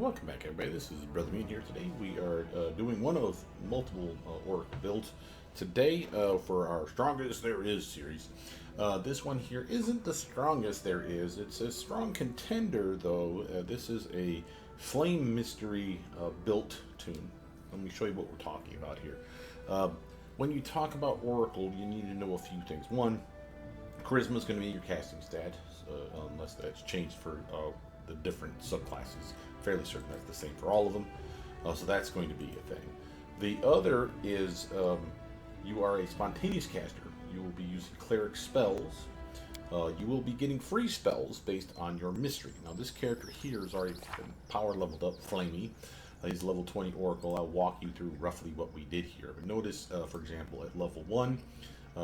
Welcome back, everybody. This is Brother Mean here. Today we are doing one of multiple Oracle builds. Today for our Strongest There Is series. This one here isn't the strongest there is. It's a strong contender, though. This is a Flame Mystery built tune. Let me show you what we're talking about here. When you talk about Oracle, you need to know a few things. One, Charisma is going to be your casting stat, unless that's changed for the different subclasses. Fairly certain that's the same for all of them, so that's going to be a thing. The other is you are a spontaneous caster. You will be using cleric spells. You will be getting free spells based on your mystery. Now this character here is already power leveled up, Flamey. He's level 20 Oracle. I'll walk you through roughly what we did here. But notice, for example, at level 1,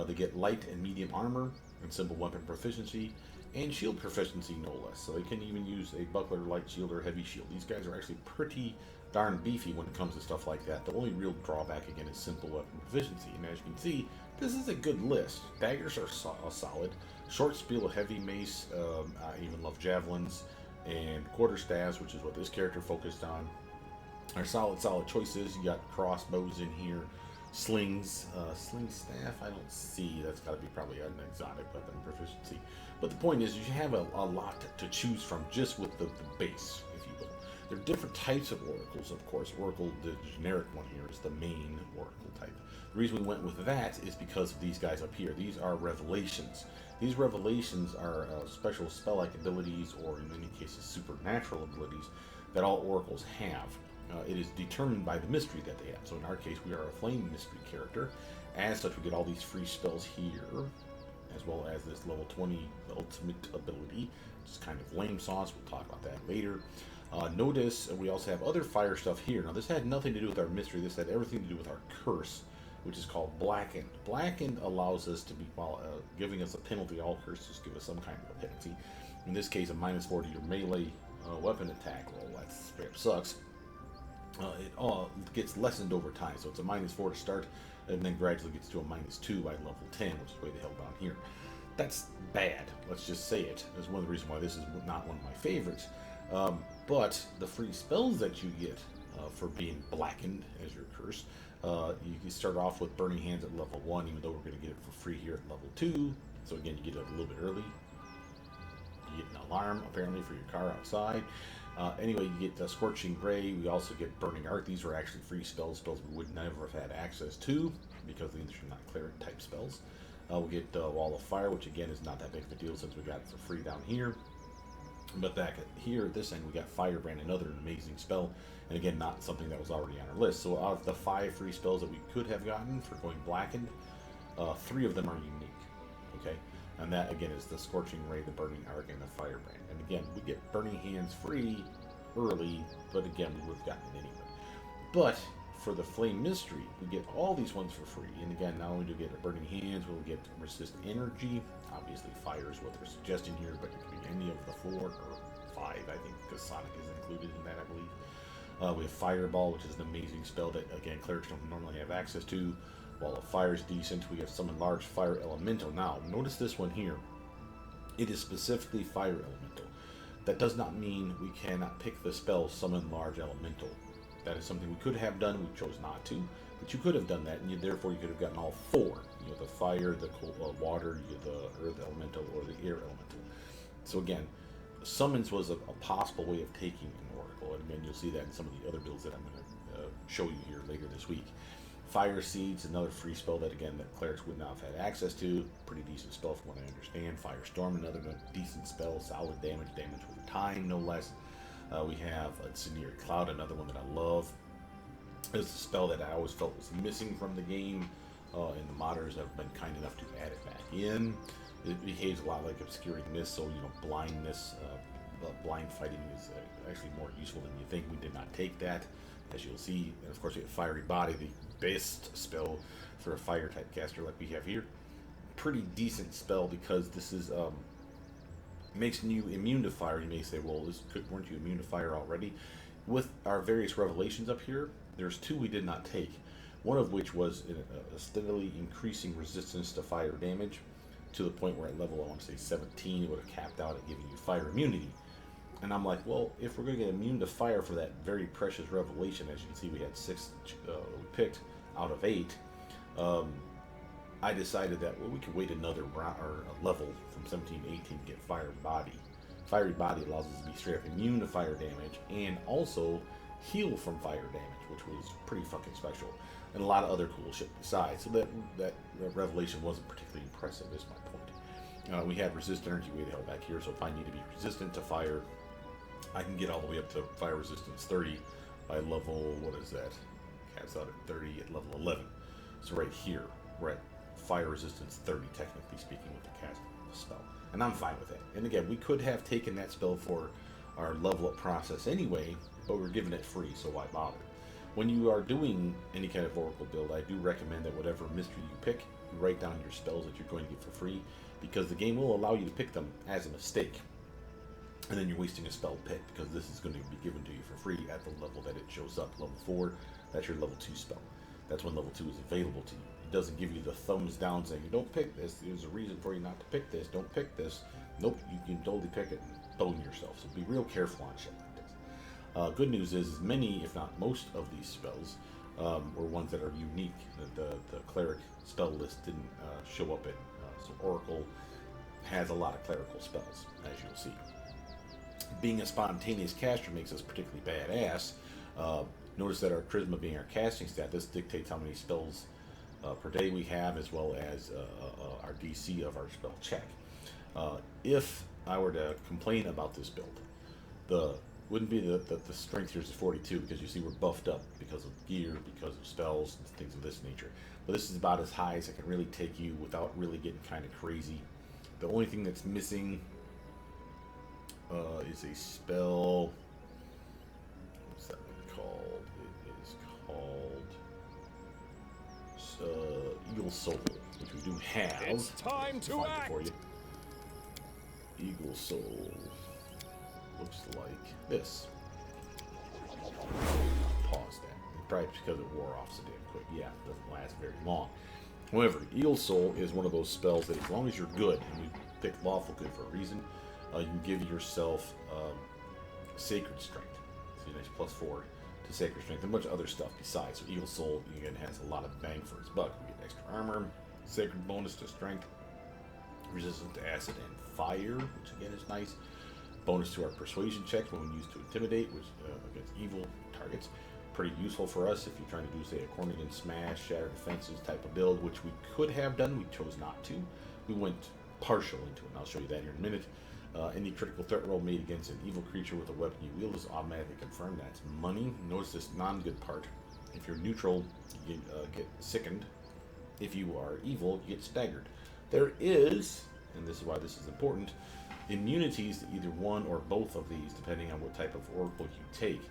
they get light and medium armor and simple weapon proficiency, and shield proficiency, no less. So they can even use a buckler, light shield, or heavy shield. These guys are actually pretty darn beefy when it comes to stuff like that. The only real drawback, again, is simple weapon proficiency. And as you can see, this is a good list. Daggers are solid. Short spear, heavy mace, I even love javelins, and quarterstaves, which is what this character focused on, are solid choices. You got crossbows in here. Slings, sling staff, I don't see. That's got to be probably an exotic weapon proficiency. But the point is, you have a lot to choose from just with the base, if you will. There are different types of oracles, of course. Oracle, the generic one here, is the main oracle type. The reason we went with that is because of these guys up here. These are revelations. These revelations are special spell-like abilities, or in many cases, supernatural abilities that all oracles have. It is determined by the mystery that they have. So in our case, we are a flame mystery character. As such, we get all these free spells here, as well as this level 20 ultimate ability, which is kind of lame sauce. We'll talk about that later. Notice we also have other fire stuff here. Now this had nothing to do with our mystery. This had everything to do with our curse, which is called Blackened. Blackened allows us to be, while giving us a penalty, all curses give us some kind of a penalty. In this case, a -4 to your melee weapon attack roll. That straight up sucks. It all gets lessened over time, so it's a -4 to start, and then gradually gets to a -2 by level 10, which is way the hell down here. That's bad, let's just say it. That's one of the reasons why this is not one of my favorites. But the free spells that you get for being blackened as your curse, you can start off with Burning Hands at level 1, even though we're going to get it for free here at level 2. So again, you get it a little bit early. You get an alarm, apparently, for your car outside. Anyway, you get the Scorching Ray. We also get Burning Arc. These are actually free spells we would never have had access to because these are not cleric type spells. We get Wall of Fire, which again is not that big of a deal since we got it for free down here. But back here at this end, we got Firebrand, another amazing spell, and again, not something that was already on our list. So out of the 5 free spells that we could have gotten for going Blackened, 3 of them are unique. Okay. And that, again, is the Scorching Ray, the Burning Arc, and the Firebrand. And again, we get Burning Hands free early, but again, we would have gotten it anyway. But for the Flame Mystery, we get all these ones for free. And again, not only do we get a Burning Hands, we'll get Resist Energy. Obviously, Fire is what they're suggesting here, but it could be any of the 4 or 5, I think, because Sonic is included in that, I believe. We have Fireball, which is an amazing spell that, again, clerics don't normally have access to. Wall of Fire is decent. We have Summon Large Fire Elemental. Now, notice this one here. It is specifically Fire Elemental. That does not mean we cannot pick the spell Summon Large Elemental. That is something we could have done. We chose not to. But you could have done that, and therefore you could have gotten all 4. You know, the Fire, the cold, water, the Earth Elemental, or the Air Elemental. So again, Summons was a possible way of taking an Oracle. And again, you'll see that in some of the other builds that I'm going to show you here later this week. Fire Seeds, another free spell that, again, that clerics would not have had access to. Pretty decent spell from what I understand. Firestorm, another decent spell. Solid damage over time, no less. We have a Sneer Cloud, another one that I love. It's a spell that I always felt was missing from the game, and the modders have been kind enough to add it back in. It behaves a lot like Obscuring Mist, so, you know, blindness, blind fighting is actually more useful than you think. We did not take that, as you'll see. And of course, we have Fiery Body, the best spell for a fire type caster like we have here. Pretty decent spell because this is makes you immune to fire. You may say, well, weren't you immune to fire already? With our various revelations up here, there's 2 we did not take. One of which was a steadily increasing resistance to fire damage to the point where at level, I want to say 17, it would have capped out at giving you fire immunity. And I'm like, well, if we're going to get immune to fire for that very precious revelation, as you can see, we had 6 we picked out of 8. Um, I decided that, well, we could wait another round or a level from 17 to 18 to get Fiery Body. Fiery Body allows us to be straight up immune to fire damage and also heal from fire damage, which was pretty fucking special, and a lot of other cool shit besides. So that revelation wasn't particularly impressive, is my point. We have resist energy way the hell back here, so if I need to be resistant to fire, I can get all the way up to fire resistance 30 by level, what is that? Caps out at 30 at level 11. So right here, we're at fire resistance 30, technically speaking, with the cast spell. And I'm fine with that. And again, we could have taken that spell for our level up process anyway, but we're giving it free, so why bother? When you are doing any kind of Oracle build, I do recommend that whatever mystery you pick, you write down your spells that you're going to get for free, because the game will allow you to pick them as a mistake. And then you're wasting a spell pick, because this is going to be given to you for free at the level that it shows up. Level 4, that's your level 2 spell. That's when level 2 is available to you. It doesn't give you the thumbs down saying, you don't pick this, there's a reason for you not to pick this, don't pick this. Nope, you can totally pick it and bone yourself. So be real careful on shit like this. Good news is many, if not most, of these spells were ones that are unique. The cleric spell list didn't show up at, so Oracle has a lot of clerical spells, as you'll see. Being a spontaneous caster makes us particularly badass. Notice that our charisma being our casting stat, this dictates how many spells per day we have, as well as our DC of our spell check. If I were to complain about this build, wouldn't be the strength here is 42, because you see we're buffed up because of gear, because of spells, and things of this nature. But this is about as high as I can really take you without really getting kind of crazy. The only thing that's missing is a spell. What's that one called? It is called Eagle Soul, which we do have. It's time to act for you. Eagle Soul looks like this. Pause that. Probably because it wore off so damn quick. Yeah, it doesn't last very long. However, Eagle Soul is one of those spells that as long as you're good, and we picked Lawful Good for a reason, you can give yourself Sacred Strength. So nice +4 to Sacred Strength, and a bunch of other stuff besides. So Eagle Soul, again, has a lot of bang for its buck. We get extra armor, Sacred bonus to Strength, resistance to acid and fire, which again is nice. Bonus to our Persuasion checks when we use to intimidate, which against evil targets. Pretty useful for us if you're trying to do, say, a Cornigan Smash, Shatter Defenses type of build, which we could have done. We chose not to. We went partial into it, and I'll show you that here in a minute. Any critical threat roll made against an evil creature with a weapon you wield is automatically confirmed. That's money. Notice this non-good part. If you're neutral, you get sickened. If you are evil, you get staggered. There is, and this is why this is important, immunities to either one or both of these, depending on what type of oracle you take.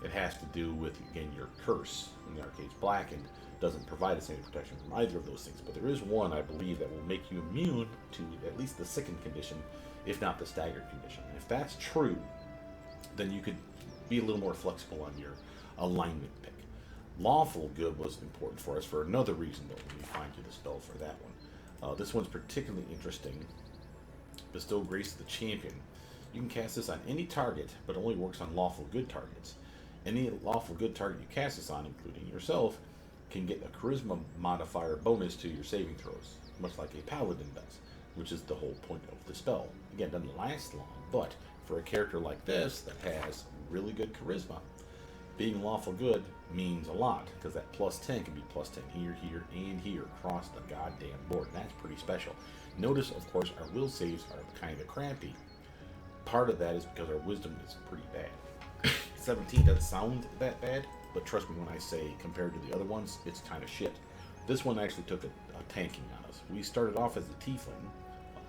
It has to do with, again, your curse. In the Arcade's Blackened doesn't provide us any protection from either of those things, but there is one, I believe, that will make you immune to at least the sickened condition, if not the staggered condition. And if that's true, then you could be a little more flexible on your alignment pick. Lawful Good was important for us for another reason, though. Let me find you the spell for that one. This one's particularly interesting. Bestow Grace of the Champion. You can cast this on any target, but only works on Lawful Good targets. Any Lawful Good target you cast this on, including yourself, can get a Charisma modifier bonus to your saving throws, much like a Paladin does, which is the whole point of the spell. Again, it doesn't last long, but for a character like this that has really good Charisma, being Lawful Good means a lot, because that +10 can be +10 here, here, and here across the goddamn board, and that's pretty special. Notice, of course, our will saves are kind of crappy. Part of that is because our wisdom is pretty bad. 17 doesn't sound that bad, but trust me when I say, compared to the other ones, it's kind of shit. This one actually took a tanking on us. We started off as a tiefling,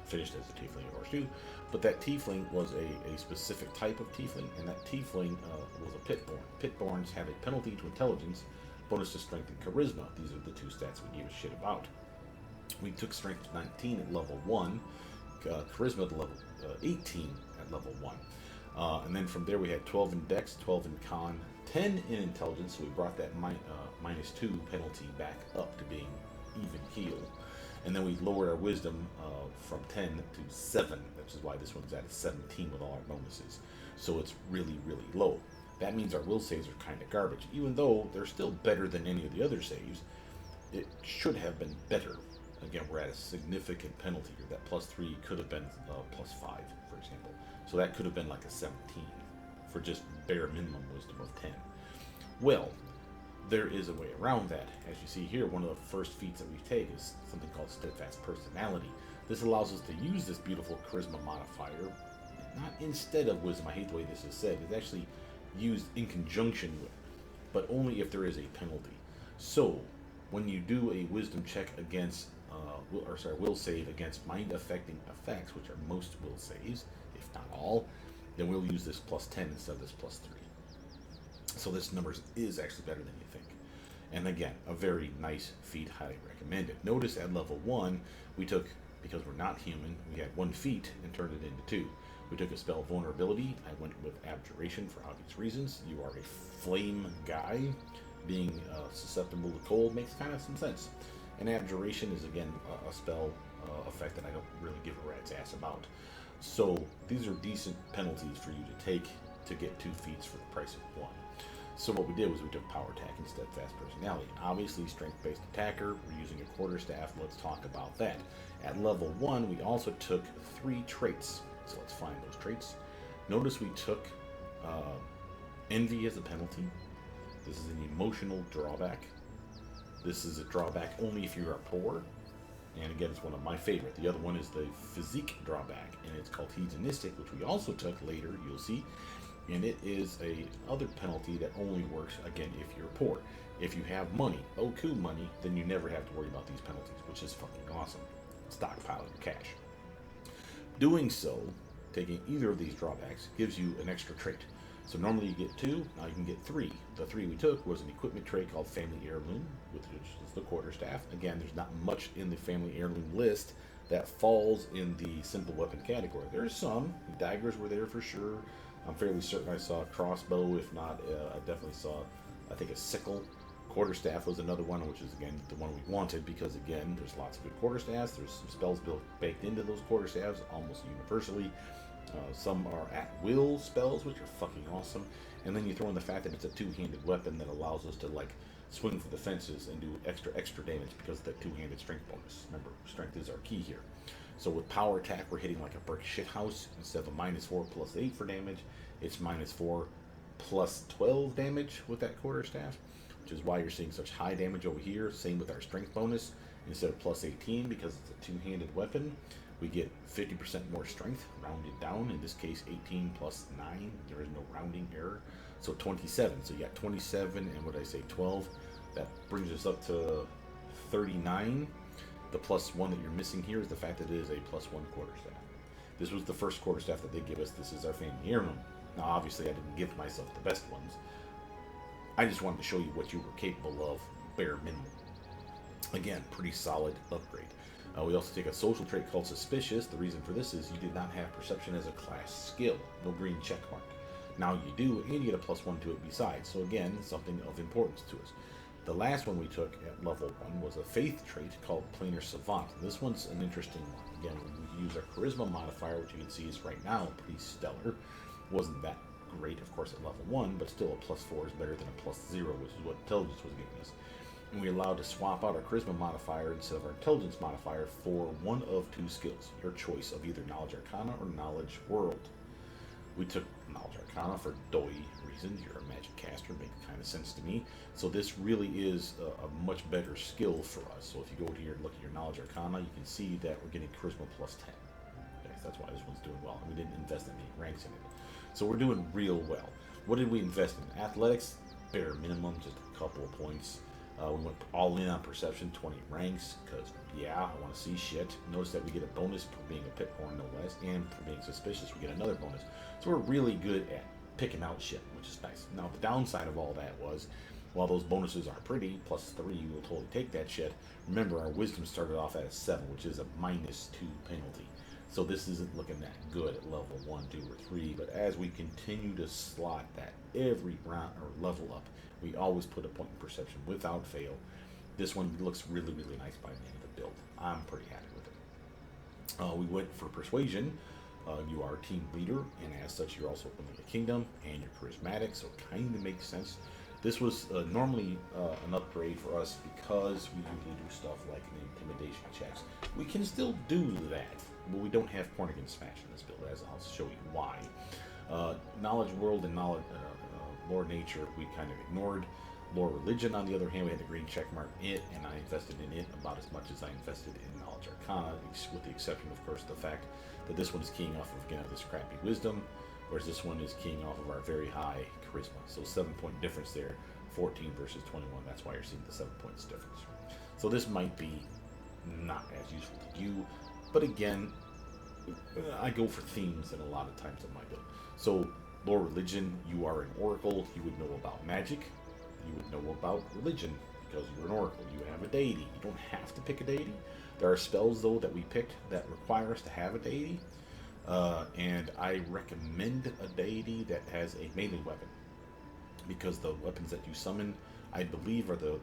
finished as a tiefling, of course, too, but that tiefling was a specific type of tiefling, and that tiefling was a pitborn. Pitborns have a penalty to intelligence, bonus to strength and charisma. These are the two stats we give a shit about. We took strength to 19 at level 1, charisma to level 18 at level 1. And then from there we had 12 in dex, 12 in con, 10 in intelligence, so we brought that -2 penalty back up to being even keel. And then we lowered our wisdom from 10 to 7, which is why this one's at a 17 with all our bonuses. so it's really, really low. That means our will saves are kind of garbage. Even though they're still better than any of the other saves, it should have been better. Again, we're at a significant penalty here. That +3 could have been +5, for example. So that could have been like a 17 for just bare minimum wisdom of 10. Well, there is a way around that. As you see here, one of the first feats that we take is something called Steadfast Personality. This allows us to use this beautiful charisma modifier, not instead of wisdom. I hate the way this is said. It's actually used in conjunction with, but only if there is a penalty. So, when you do a wisdom check against, will save against mind-affecting effects, which are most will saves, if not all, then we'll use this +10 instead of this +3. So this number is actually better than you think. And again, a very nice feat, highly recommended. Notice at level 1, we took, because we're not human, we had 1 feat and turned it into 2. We took a spell vulnerability. I went with abjuration for obvious reasons. You are a flame guy. Being susceptible to cold makes kind of some sense. And abjuration is again a spell effect that I don't really give a rat's ass about. So these are decent penalties for you to take to get 2 feats for the price of 1. So what we did was we took power attack and steadfast personality. Obviously, strength-based attacker. We're using a quarterstaff. Let's talk about that. At level 1, we also took 3 traits. So let's find those traits. Notice we took envy as a penalty. This is an emotional drawback. This is a drawback only if you are poor. And again, it's one of my favorite. The other one is the physique drawback, and it's called hedonistic, which we also took later, you'll see. And it is a other penalty that only works, again, if you're poor. If you have money, Oku money, then you never have to worry about these penalties, which is fucking awesome. Stockpile your cash. Doing so, taking either of these drawbacks, gives you an extra trait. So normally you get 2, now you can get 3. The 3 we took was an equipment trait called Family Heirloom, which is the quarterstaff. Again, there's not much in the Family Heirloom list that falls in the simple weapon category. There's some. Daggers were there for sure. I'm fairly certain I saw a crossbow. If not, I definitely saw, I think, a sickle. Quarterstaff was another one, which is, again, the one we wanted because, again, there's lots of good quarterstaffs. There's some spells baked into those quarterstaffs almost universally. Some are at-will spells, which are fucking awesome. And then you throw in the fact that it's a 2-handed weapon that allows us to, like, swing for the fences and do extra damage because of that 2-handed strength bonus. Remember, strength is our key here. So with power attack, we're hitting like a brick shithouse. Instead of a -4 + 8 for damage, it's -4 + 12 damage with that quarterstaff, which is why you're seeing such high damage over here. Same with our strength bonus. Instead of +18, because it's a 2-handed weapon, we get 50% more strength, rounded down. In this case, 18 + 9. There is no rounding error. So 27. So you got 27 and what did I say, 12. That brings us up to 39. The +1 that you're missing here is the fact that it is a +1 quarterstaff. This was the first quarterstaff that they give us. This is our Family Heirloom. Now, obviously, I didn't give myself the best ones. I just wanted to show you what you were capable of, bare minimum. Again, pretty solid upgrade. We also take a social trait called Suspicious. The reason for this is you did not have Perception as a class skill. No green check mark. Now you do, and you get a +1 to it besides. So again, something of importance to us. The last one we took at level 1 was a faith trait called Planar Savant. This one's an interesting one. Again, we use our charisma modifier, which you can see is right now pretty stellar. Wasn't that great, of course, at level 1, but still a +4 is better than a +0, which is what intelligence was giving us. And we're allowed to swap out our charisma modifier instead of our intelligence modifier for one of 2 skills. Your choice of either knowledge arcana or knowledge world. We took knowledge arcana for doi reasons. You're a magic caster, makes kind of sense to me. So this really is a much better skill for us. So if you go here and look at your knowledge arcana, you can see that we're getting charisma +10. Okay, so that's why this one's doing well. And we didn't invest any ranks in it. So we're doing real well. What did we invest in? Athletics, bare minimum, just a couple of points. We went all in on perception, 20 ranks, because, yeah, I want to see shit. Notice that we get a bonus for being a pit horn, no less, and for being suspicious, we get another bonus. So we're really good at picking out shit, which is nice. Now, the downside of all that was, while those bonuses are pretty, +3, you will totally take that shit. Remember, our wisdom started off at a 7, which is a -2 penalty. So this isn't looking that good at level 1, 2, or 3, but as we continue to slot that every round or level up, we always put a point in perception without fail. This one looks really, really nice by the end of the build. I'm pretty happy with it. We went for Persuasion. You are a team leader, and as such, you're also building a kingdom, and you're charismatic, so it kind of makes sense. This was normally an upgrade for us because we usually do stuff like an intimidation checks. We can still do that, but we don't have Porn Against Smash in this build, as I'll show you why. Knowledge World and Knowledge Lore Nature we kind of ignored. Lore Religion, on the other hand, we had the green check mark it, and I invested in it about as much as I invested in Knowledge Arcana, with the exception, of course, the fact that this one is keying off of, again, this crappy Wisdom, whereas this one is keying off of our very high Charisma. So 7-point difference there, 14 versus 21. That's why you're seeing the 7 points difference. So this might be not as useful to you, but again, I go for themes and a lot of times in my build. So Lore Religion, you are an oracle, you would know about magic, you would know about religion because you're an oracle. You have a deity. You don't have to pick a deity. There are spells, though, that we picked that require us to have a deity. And I recommend a deity that has a melee weapon, because the weapons that you summon, I believe, are the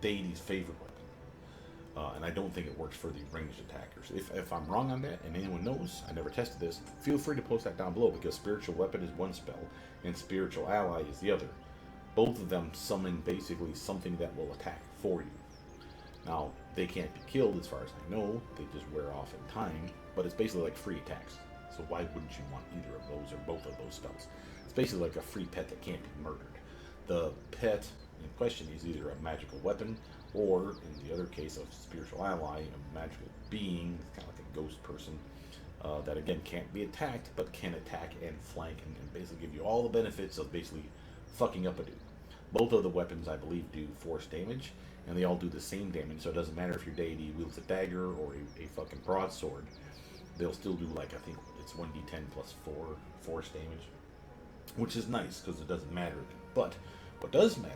deity's favorite weapon. And I don't think it works for the ranged attackers. If I'm wrong on that, and anyone knows, I never tested this, feel free to post that down below, because Spiritual Weapon is one spell, and Spiritual Ally is the other. Both of them summon basically something that will attack for you. Now, they can't be killed as far as I know, they just wear off in time, but it's basically like free attacks. So why wouldn't you want either of those or both of those spells? It's basically like a free pet that can't be murdered. The pet in question is either a magical weapon, or in the other case of Spiritual Ally, a magical being, kind of like a ghost person, that again can't be attacked, but can attack and flank and basically give you all the benefits of basically fucking up a dude. Both of the weapons, I believe, do force damage, and they all do the same damage, so it doesn't matter if your deity wields a dagger or a fucking broadsword. They'll still do, like, I think it's 1d10 plus 4 force damage, which is nice, because it doesn't matter. But what does matter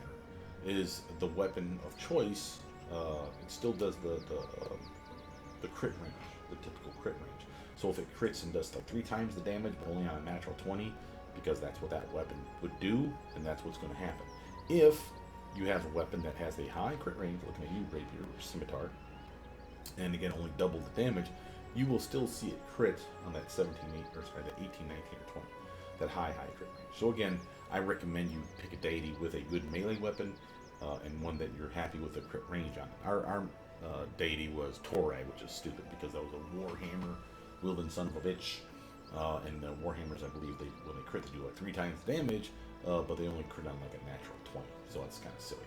is the weapon of choice. It still does the crit range, the typical crit range. So if it crits and does like 3 times the damage, but only on a natural 20, because that's what that weapon would do, then that's what's going to happen. If you have a weapon that has a high crit range, looking at you, rapier or scimitar, and again only double the damage, you will still see it crit on that 17, 8, or sorry, that 18, 19, or 20, that high crit range. So again, I recommend you pick a deity with a good melee weapon, and one that you're happy with the crit range on. Our deity was Torai, which is stupid because that was a warhammer wielding son of a bitch. And the warhammers, I believe, when they crit, they do like 3 times the damage, but they only crit on like a natural 20, so that's kind of silly.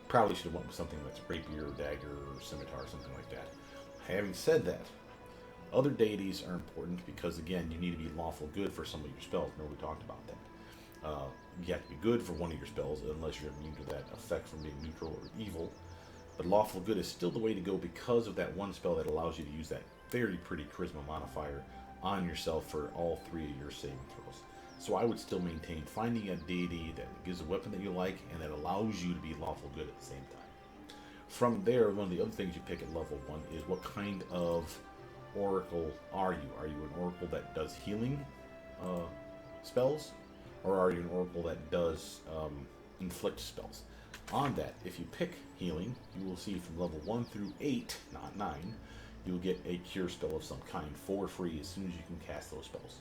Probably should have went with something that's rapier, dagger, or scimitar, something like that. Having said that, other deities are important because, again, you need to be lawful good for some of your spells. Remember, we talked about that. You have to be good for one of your spells, unless you're immune to that effect from being neutral or evil. But lawful good is still the way to go because of that one spell that allows you to use that very pretty charisma modifier on yourself for all 3 of your saving throws. So I would still maintain finding a deity that gives a weapon that you like and that allows you to be lawful good at the same time. From there, one of the other things you pick at level 1 is what kind of oracle are you? Are you an oracle that does healing spells? Or are you an oracle that does inflict spells? On that, if you pick healing, you will see from level 1 through 8, not 9, you'll get a cure spell of some kind for free as soon as you can cast those spells.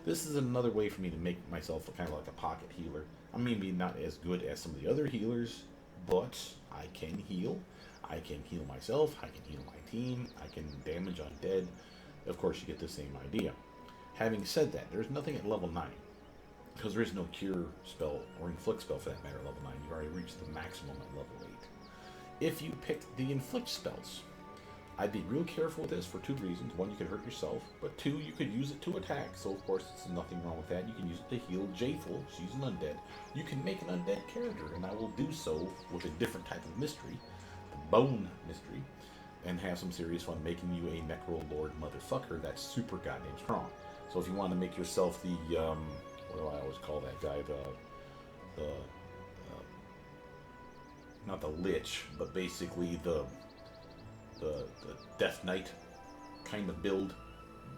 This is another way for me to make myself kind of like a pocket healer. I'm maybe not as good as some of the other healers, but I can heal. I can heal myself, I can heal my team, I can damage undead. Of course, you get the same idea. Having said that, there's nothing at level 9, because there is no cure spell or inflict spell for that matter at level 9. You've already reached the maximum at level 8. If you pick the inflict spells, I'd be real careful with this for 2 reasons. 1, you could hurt yourself, but 2, you could use it to attack. So of course, there's nothing wrong with that. You can use it to heal Japhel. She's an undead. You can make an undead character, and I will do so with a different type of mystery, the Bone Mystery, and have some serious fun making you a Necro Lord motherfucker that's super goddamn strong. So if you want to make yourself the, what do I always call that guy? Not the Lich, but basically the Death Knight kind of build.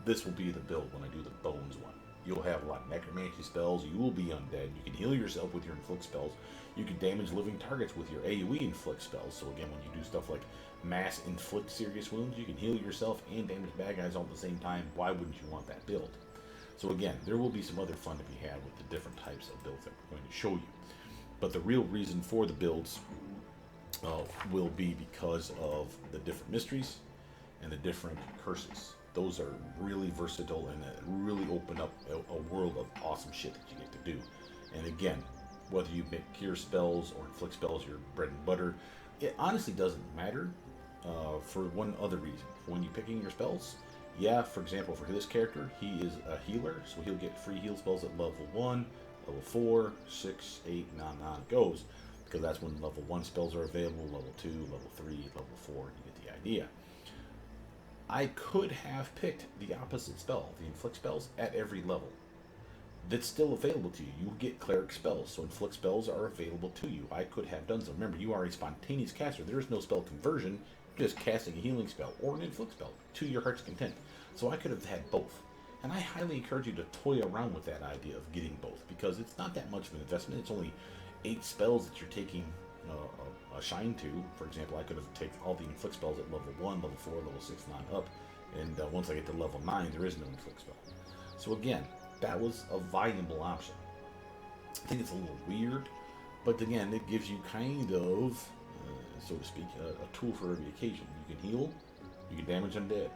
This will be the build when I do the Bones one. You'll have a lot of necromancy spells. You will be undead. You can heal yourself with your inflict spells. You can damage living targets with your AoE inflict spells. So again, when you do stuff like mass inflict serious wounds, you can heal yourself and damage bad guys all at the same time. Why wouldn't you want that build? So again, there will be some other fun to be had with the different types of builds that we're going to show you. But the real reason for the builds will be because of the different mysteries and the different curses. Those are really versatile and really open up a world of awesome shit that you get to do. And again, whether you make cure spells or inflict spells your bread and butter, it honestly doesn't matter for one other reason. When you're picking your spells, yeah, for example, for this character, he is a healer, so he'll get free heal spells at level 1, level 4, 6, 8, and on it goes, because that's when level 1 spells are available, level 2, level 3, level 4, you get the idea. I could have picked the opposite spell, the inflict spells, at every level. That's still available to you. You get cleric spells, so inflict spells are available to you. I could have done so. Remember, you are a spontaneous caster. There is no spell conversion, just casting a healing spell or an inflict spell to your heart's content. So I could have had both. And I highly encourage you to toy around with that idea of getting both, because it's not that much of an investment. It's only 8 spells that you're taking a shine to. For example, I could have taken all the inflict spells at level 1, level 4, level 6, and on up. And once I get to level 9, there is no inflict spell. So again, that was a viable option. I think it's a little weird, but again, it gives you kind of, so to speak, a tool for every occasion. You can heal, you can damage undead.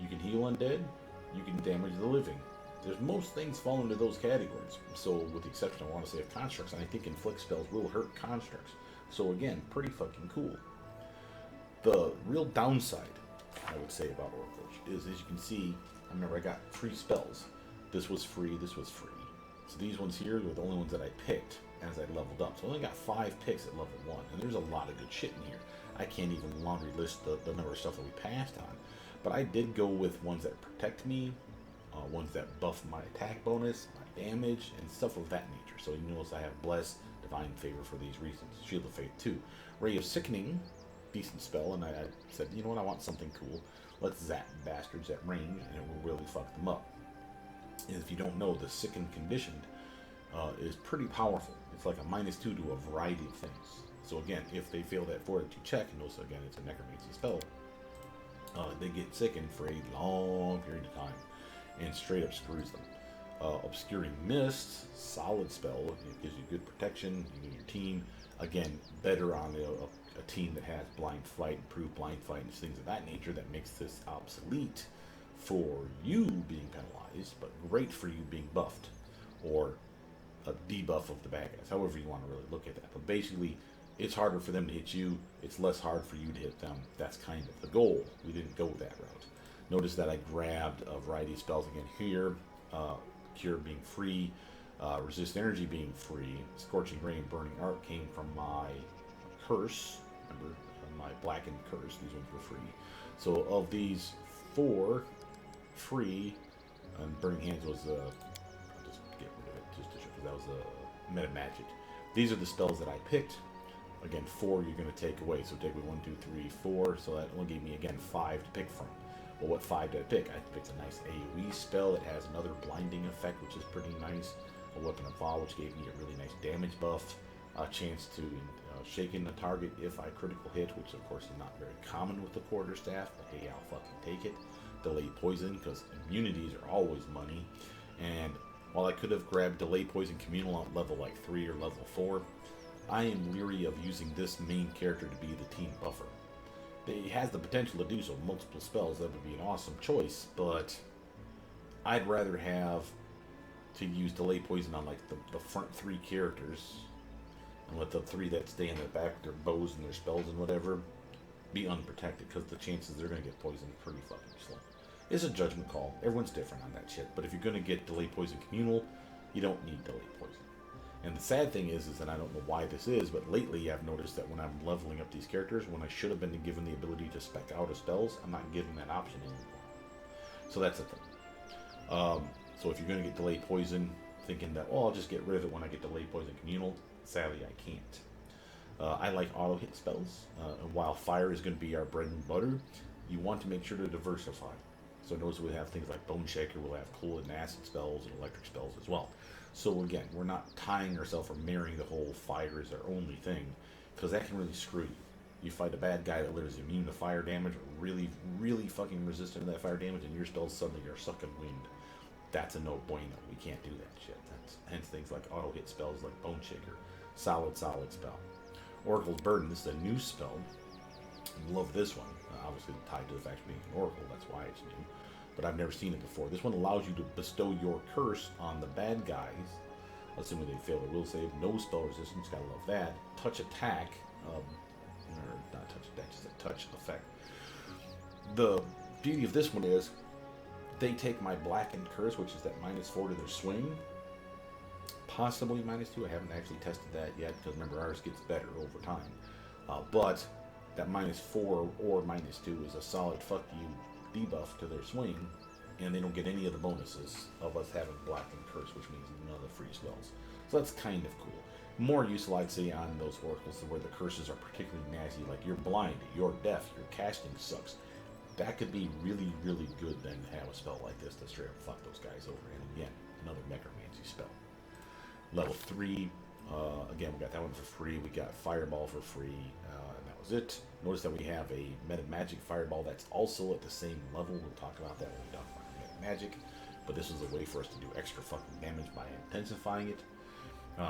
You can heal undead, you can damage the living. There's most things fall into those categories. So with the exception, I want to say, of constructs, and I think inflict spells will hurt constructs. So again, pretty fucking cool. The real downside, I would say, about Oracles is, as you can see, I remember I got 3 spells. This was free, this was free. So these ones here were the only ones that I picked as I leveled up. So I only got 5 picks at level 1, and there's a lot of good shit in here. I can't even laundry list the number of stuff that we passed on. But I did go with ones that protect me, ones that buff my attack bonus, my damage, and stuff of that nature. So you notice I have Bless, Divine Favor for these reasons. Shield of Faith too. Ray of Sickening, decent spell, and I said, you know what, I want something cool. Let's zap bastards at range, and it will really fuck them up. And if you don't know, the Sicken Conditioned is pretty powerful. It's like a -2 to a variety of things. So again, if they fail that fortitude check, and also again it's a necromancy spell, they get sickened for a long period of time and straight up screws them. Obscuring Mist, solid spell. It gives you good protection. You and your team, again, better on a team that has blind fight, improved blind fight, and things of that nature. That makes this obsolete for you being penalized, but great for you being buffed, or a debuff of the bad guys, however you want to really look at that. But basically, it's harder for them to hit you, it's less hard for you to hit them. That's kind of the goal. We didn't go that route. Notice that I grabbed a variety of spells again here, Cure being free, Resist Energy being free, Scorching Ray and Burning Arc came from my Curse, remember, my Blackened Curse, these ones were free. So of these 4 free, and Burning Hands was, I'll just get rid of it just to show, because that was a meta magic. These are the spells that I picked. Again, 4 you're going to take away. So take away 1, 2, 3, 4. So that only gave me, again, 5 to pick from. Well, what 5 did I pick? I picked a nice AoE spell that has another blinding effect, which is pretty nice. A Weapon of Fall, which gave me a really nice damage buff. A chance to shaken the target if I critical hit, which of course is not very common with the quarterstaff, but hey, I'll fucking take it. Delay Poison, because immunities are always money. And while I could have grabbed Delay Poison Communal on level like 3 or level 4, I am leery of using this main character to be the team buffer. It has the potential to do so. Multiple spells, that would be an awesome choice, but I'd rather have to use Delay Poison on like the front 3 characters, and let the 3 that stay in the back with their bows and their spells and whatever be unprotected, because the chances they're going to get poisoned pretty fucking slow. It's a judgment call. Everyone's different on that shit, but if you're going to get Delay Poison Communal, you don't need Delay Poison. And the sad thing is that I don't know why this is, but lately I've noticed that when I'm leveling up these characters, when I should have been given the ability to spec out of spells, I'm not given that option anymore. So that's the thing. So if you're going to get Delay Poison, thinking that, oh, I'll just get rid of it when I get Delay Poison Communal, sadly I can't. I like auto hit spells, and while fire is going to be our bread and butter, you want to make sure to diversify. So notice we have things like Bone Shaker, we'll have cold and acid spells and electric spells as well. So again, we're not tying ourselves or marrying the whole fire is our only thing, because that can really screw you. You fight a bad guy that literally is immune to fire damage, or really, really fucking resistant to that fire damage, and your spells suddenly are sucking wind. that's a no bueno. We can't do that shit. That's hence things like auto hit spells like Bone Shaker, solid spell. Oracle's Burden. This is a new spell. Love this one. Obviously tied to the fact of being an oracle. That's why it's new. But I've never seen it before. This one allows you to bestow your curse on the bad guys, assuming they fail their will save. No spell resistance. Gotta love that. Touch attack. Or not touch attack, just a touch effect. The beauty of this one is they take my blackened curse, which is that -4 to their swing, possibly -2. I haven't actually tested that yet because remember ours gets better over time. But that -4 or -2 is a solid fuck you debuff to their swing, and they don't get any of the bonuses of us having blackened curse, which means none of the free spells. So that's kind of cool. More useful, I'd say, on those oracles where the curses are particularly nasty, like you're blind, you're deaf, your casting sucks. That could be really, really good then to have a spell like this to straight up fuck those guys over. And again, another necromancy spell. Level 3, again, we got that one for free. We got Fireball for free, and that was it. Notice that we have a Meta Magic Fireball that's also at the same level. We'll talk about that when we talk about Meta Magic. But this is a way for us to do extra fucking damage by intensifying it.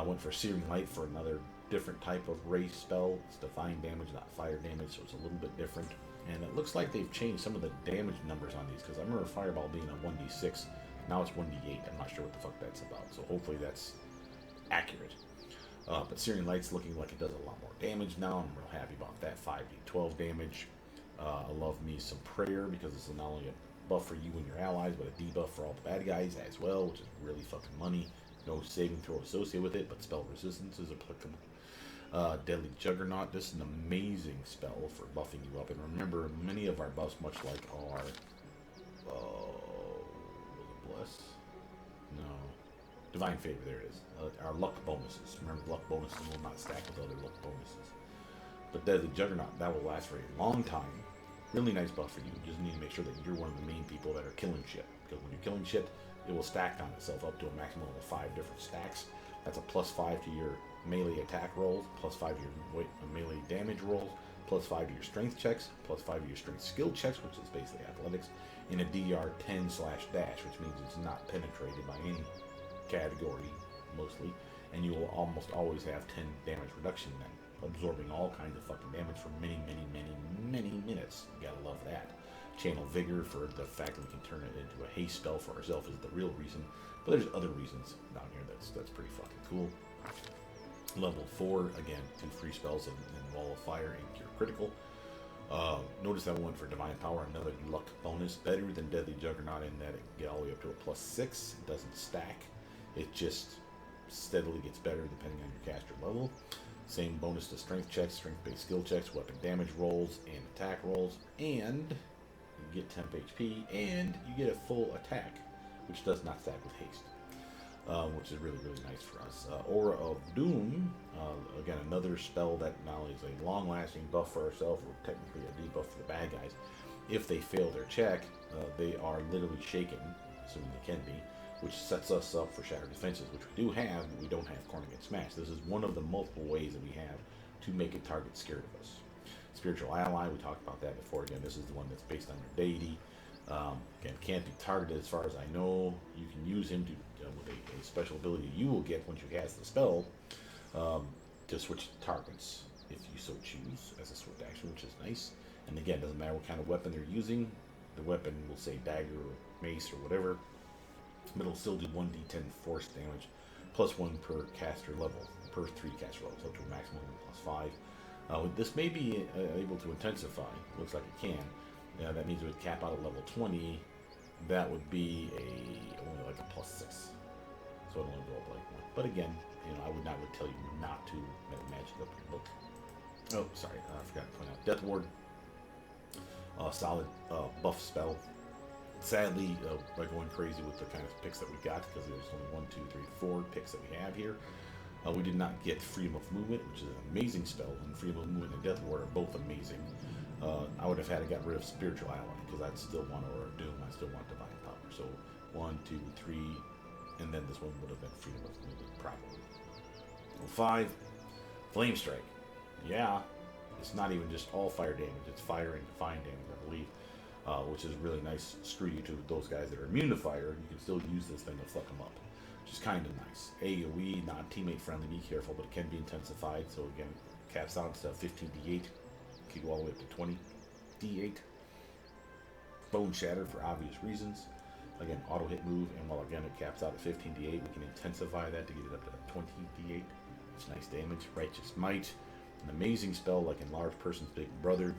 Went for Searing Light for another different type of race spell. It's divine damage, not fire damage, so it's a little bit different. And it looks like they've changed some of the damage numbers on these, because I remember Fireball being a 1d6. Now it's 1d8. I'm not sure what the fuck that's about, so hopefully that's accurate. But Searing Light's looking like it does a lot more damage now. I'm real happy about that. 5d12 damage. I love me some Prayer, because it's not only a buff for you and your allies, but a debuff for all the bad guys as well, which is really fucking money. No saving throw associated with it, but spell resistance is applicable. Deadly Juggernaut. This is an amazing spell for buffing you up. And remember, many of our buffs, much like our Bless? No. Divine Favor, there it is. Our luck bonuses. Remember, luck bonuses will not stack with other luck bonuses. But Deadly Juggernaut, that will last for a long time. Really nice buff for you. You just need to make sure that you're one of the main people that are killing shit. Because when you're killing shit, it will stack on itself up to a maximum of 5 different stacks. That's a +5 to your melee attack rolls, +5 to your melee damage rolls, +5 to your strength checks, +5 to your strength skill checks, which is basically athletics, and a DR 10/dash, which means it's not penetrated by any category, mostly, and you will almost always have 10 damage reduction then, absorbing all kinds of fucking damage for many, many, many, many minutes. You gotta love that. Channel Vigor for the fact that we can turn it into a haste spell for ourselves is the real reason, but there's other reasons down here that's pretty fucking cool. Level 4, again, 2 free spells and Wall of Fire and Cure Critical. Notice that one for Divine Power, another luck bonus, better than Deadly Juggernaut in that it can get all the way up to a +6. It doesn't stack. It just steadily gets better depending on your caster level. Same bonus to strength checks, strength-based skill checks, weapon damage rolls, and attack rolls, and you get temp HP, and you get a full attack, which does not stack with haste. Which is really, really nice for us. Aura of Doom, again, another spell that not only is a long-lasting buff for ourselves, or technically a debuff for the bad guys. If they fail their check, they are literally shaken, assuming they can be, which sets us up for Shattered Defenses, which we do have, but we don't have Corner Against Smash. This is one of the multiple ways that we have to make a target scared of us. Spiritual Ally, we talked about that before. Again, this is the one that's based on your deity. Again, can't be targeted as far as I know. You can use him to with a special ability you will get once you cast the spell to switch targets if you so choose as a swift action, which is nice. And again, doesn't matter what kind of weapon they're using. The weapon will say dagger or mace or whatever, but it'll still do 1d10 force damage +1 per caster level, per 3 caster levels, up to a maximum of +5. This may be able to intensify. Looks like it can. That means it would cap out at level 20. That would be only like a +6. So it'll only go up like 1. But again, I would tell you not to magic up your book. Oh, sorry, I forgot to point out. Death Ward, solid buff spell. Sadly, by going crazy with the kind of picks that we got, because there's only 1, 2, 3, 4 picks that we have here, we did not get Freedom of Movement, which is an amazing spell, and Freedom of Movement and Death Ward are both amazing. I would have had to get rid of Spiritual Ally, because I'd still want Aura of Doom, I still want Divine Power. So 1, 2, 3, and then this one would have been Freedom of Movement, probably. 5, Flame Strike. Yeah, it's not even just all fire damage, it's fire and divine damage, I believe. which is really nice. Screw you to those guys that are immune to fire. You can still use this thing to fuck them up, which is kind of nice. AoE, non-teammate friendly, be careful, but it can be intensified. So again, caps out to 15d8, can go all the way up to 20d8. Bone Shatter for obvious reasons. Again, auto hit move, and while again it caps out at 15d8, we can intensify that to get it up to 20d8. It's nice damage. Righteous Might, an amazing spell like Enlarged Person's Big Brother.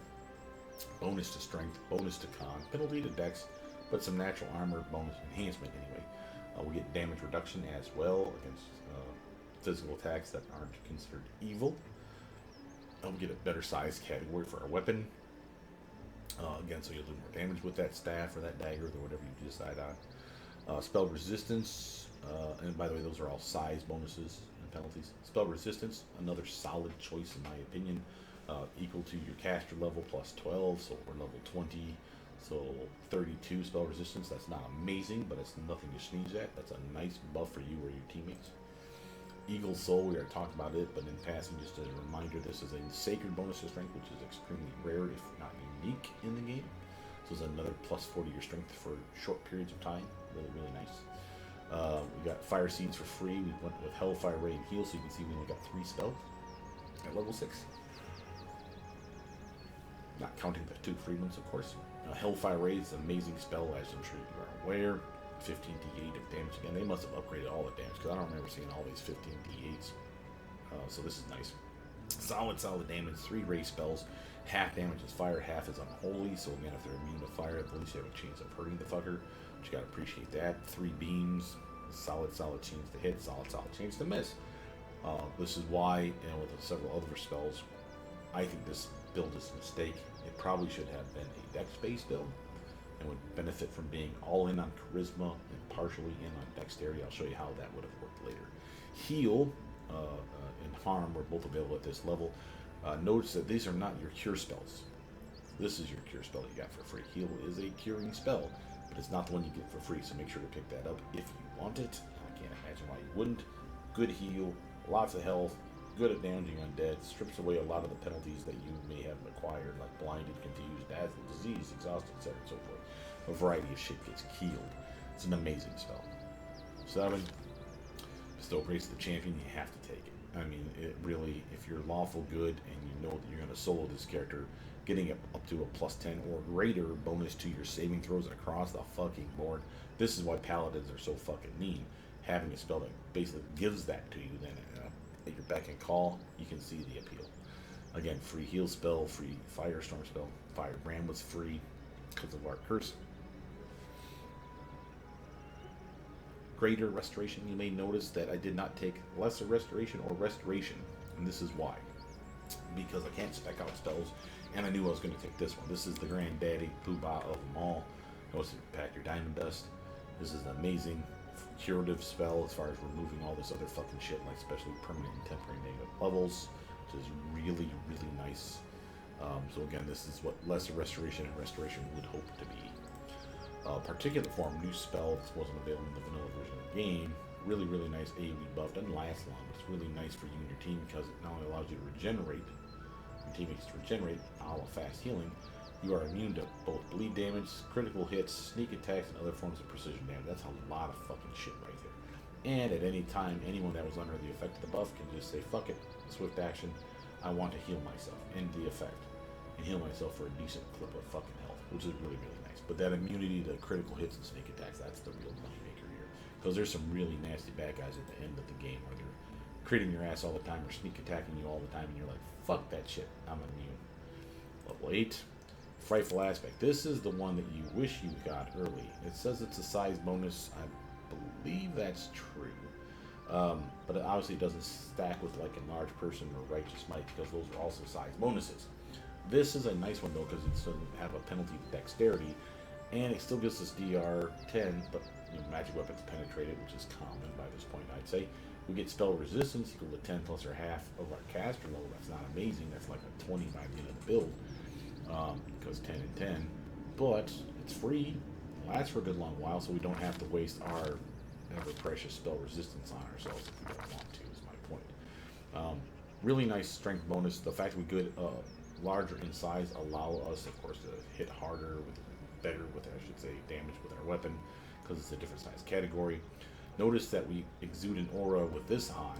Bonus to strength, bonus to con, penalty to dex, but some natural armor bonus enhancement anyway. We get damage reduction as well against physical attacks that aren't considered evil. We get a better size category for our weapon. Again, so you'll do more damage with that staff or that dagger or whatever you decide on. Spell resistance, and by the way, those are all size bonuses and penalties. Spell resistance, another solid choice in my opinion. Equal to your caster level plus 12, so we're level 20, so 32 spell resistance. That's not amazing, but it's nothing to sneeze at. That's a nice buff for you or your teammates. Eagle Soul, we already talked about it, but in passing, just as a reminder, this is a sacred bonus to strength, which is extremely rare, if not unique, in the game. So it's another plus 40 your strength for short periods of time. Really, really nice. We got Fire Seeds for free. We went with Hellfire Ray and Heal, so you can see we only got 3 spells at level 6. Not counting the 2 free ones, of course. Hellfire Ray is an amazing spell, as I'm sure you are aware. 15d8 of damage. Again, they must have upgraded all the damage, because I don't remember seeing all these 15d8s. So this is nice. Solid damage. 3 ray spells. Half damage is fire, half is unholy. So again, if they're immune to fire, at least you have a chance of hurting the fucker. But you gotta appreciate that. 3 beams. Solid chance to hit. Solid chance to miss. This is why, with several other spells, I think this build is a mistake. It probably should have been a dex-based build and would benefit from being all in on charisma and partially in on dexterity. I'll show you how that would have worked later. Heal and harm were both available at this level. Notice that these are not your cure spells. This is your cure spell you got for free. Heal is a curing spell, but it's not the one you get for free, so make sure to pick that up if you want it. I can't imagine why you wouldn't. Good heal, lots of health, good at damaging undead, strips away a lot of the penalties that you may have acquired, like blinded, confused, dazzled, disease, exhausted, etc. and so forth. A variety of shit gets healed. It's an amazing spell. 7. Bestow Grace of the Champion, you have to take it. I mean, it really, if you're lawful good and you know that you're going to solo this character, getting it up to a plus 10 or greater bonus to your saving throws across the fucking board. This is why Paladins are so fucking mean. Having a spell that basically gives that to you, then at your beck and call, you can see the appeal. Again, free heal spell, free firestorm spell. Firebrand was free because of our curse. Greater restoration, you may notice that I did not take lesser restoration or restoration, and this is why. Because I can't spec out spells, and I knew I was going to take this one. This is the granddaddy poobah of them all. Notice it pack your diamond dust. This is an amazing curative spell as far as removing all this other fucking shit, like especially permanent and temporary negative levels, which is really, really nice. So again, this is what lesser restoration and restoration would hope to be. Particular form, new spell, this wasn't available in the vanilla version of the game. Really, really nice AoE buff. Doesn't last long, but it's really nice for you and your team because it not only allows you to regenerate, your teammates to regenerate, a la fast healing, you are immune to both bleed damage, critical hits, sneak attacks, and other forms of precision damage. That's a lot of fucking shit right there. And at any time, anyone that was under the effect of the buff can just say, fuck it, swift action, I want to heal myself, end the effect, and heal myself for a decent clip of fucking health, which is really, really nice. But that immunity to critical hits and sneak attacks, that's the real moneymaker here. Because there's some really nasty bad guys at the end of the game where they're critting your ass all the time or sneak attacking you all the time, and you're like, fuck that shit, I'm immune. Level 8. Frightful Aspect. This is the one that you wish you got early. It says it's a size bonus. I believe that's true. But it obviously doesn't stack with like Enlarged Person or Righteous Might because those are also size bonuses. This is a nice one though because it doesn't have a penalty to dexterity, and it still gives us DR 10, but magic weapons penetrated, which is common by this point, I'd say. We get spell resistance equal to 10 plus or half of our caster level. That's not amazing. That's like a 20 by the end of the build. Because 10 and 10, but it's free, lasts for a good long while, so we don't have to waste our ever precious spell resistance on ourselves if we don't want to, is my point. Really nice strength bonus. The fact we get larger in size allow us, of course, to hit harder with better with, I should say, damage with our weapon because it's a different size category. Notice that we exude an aura with this on.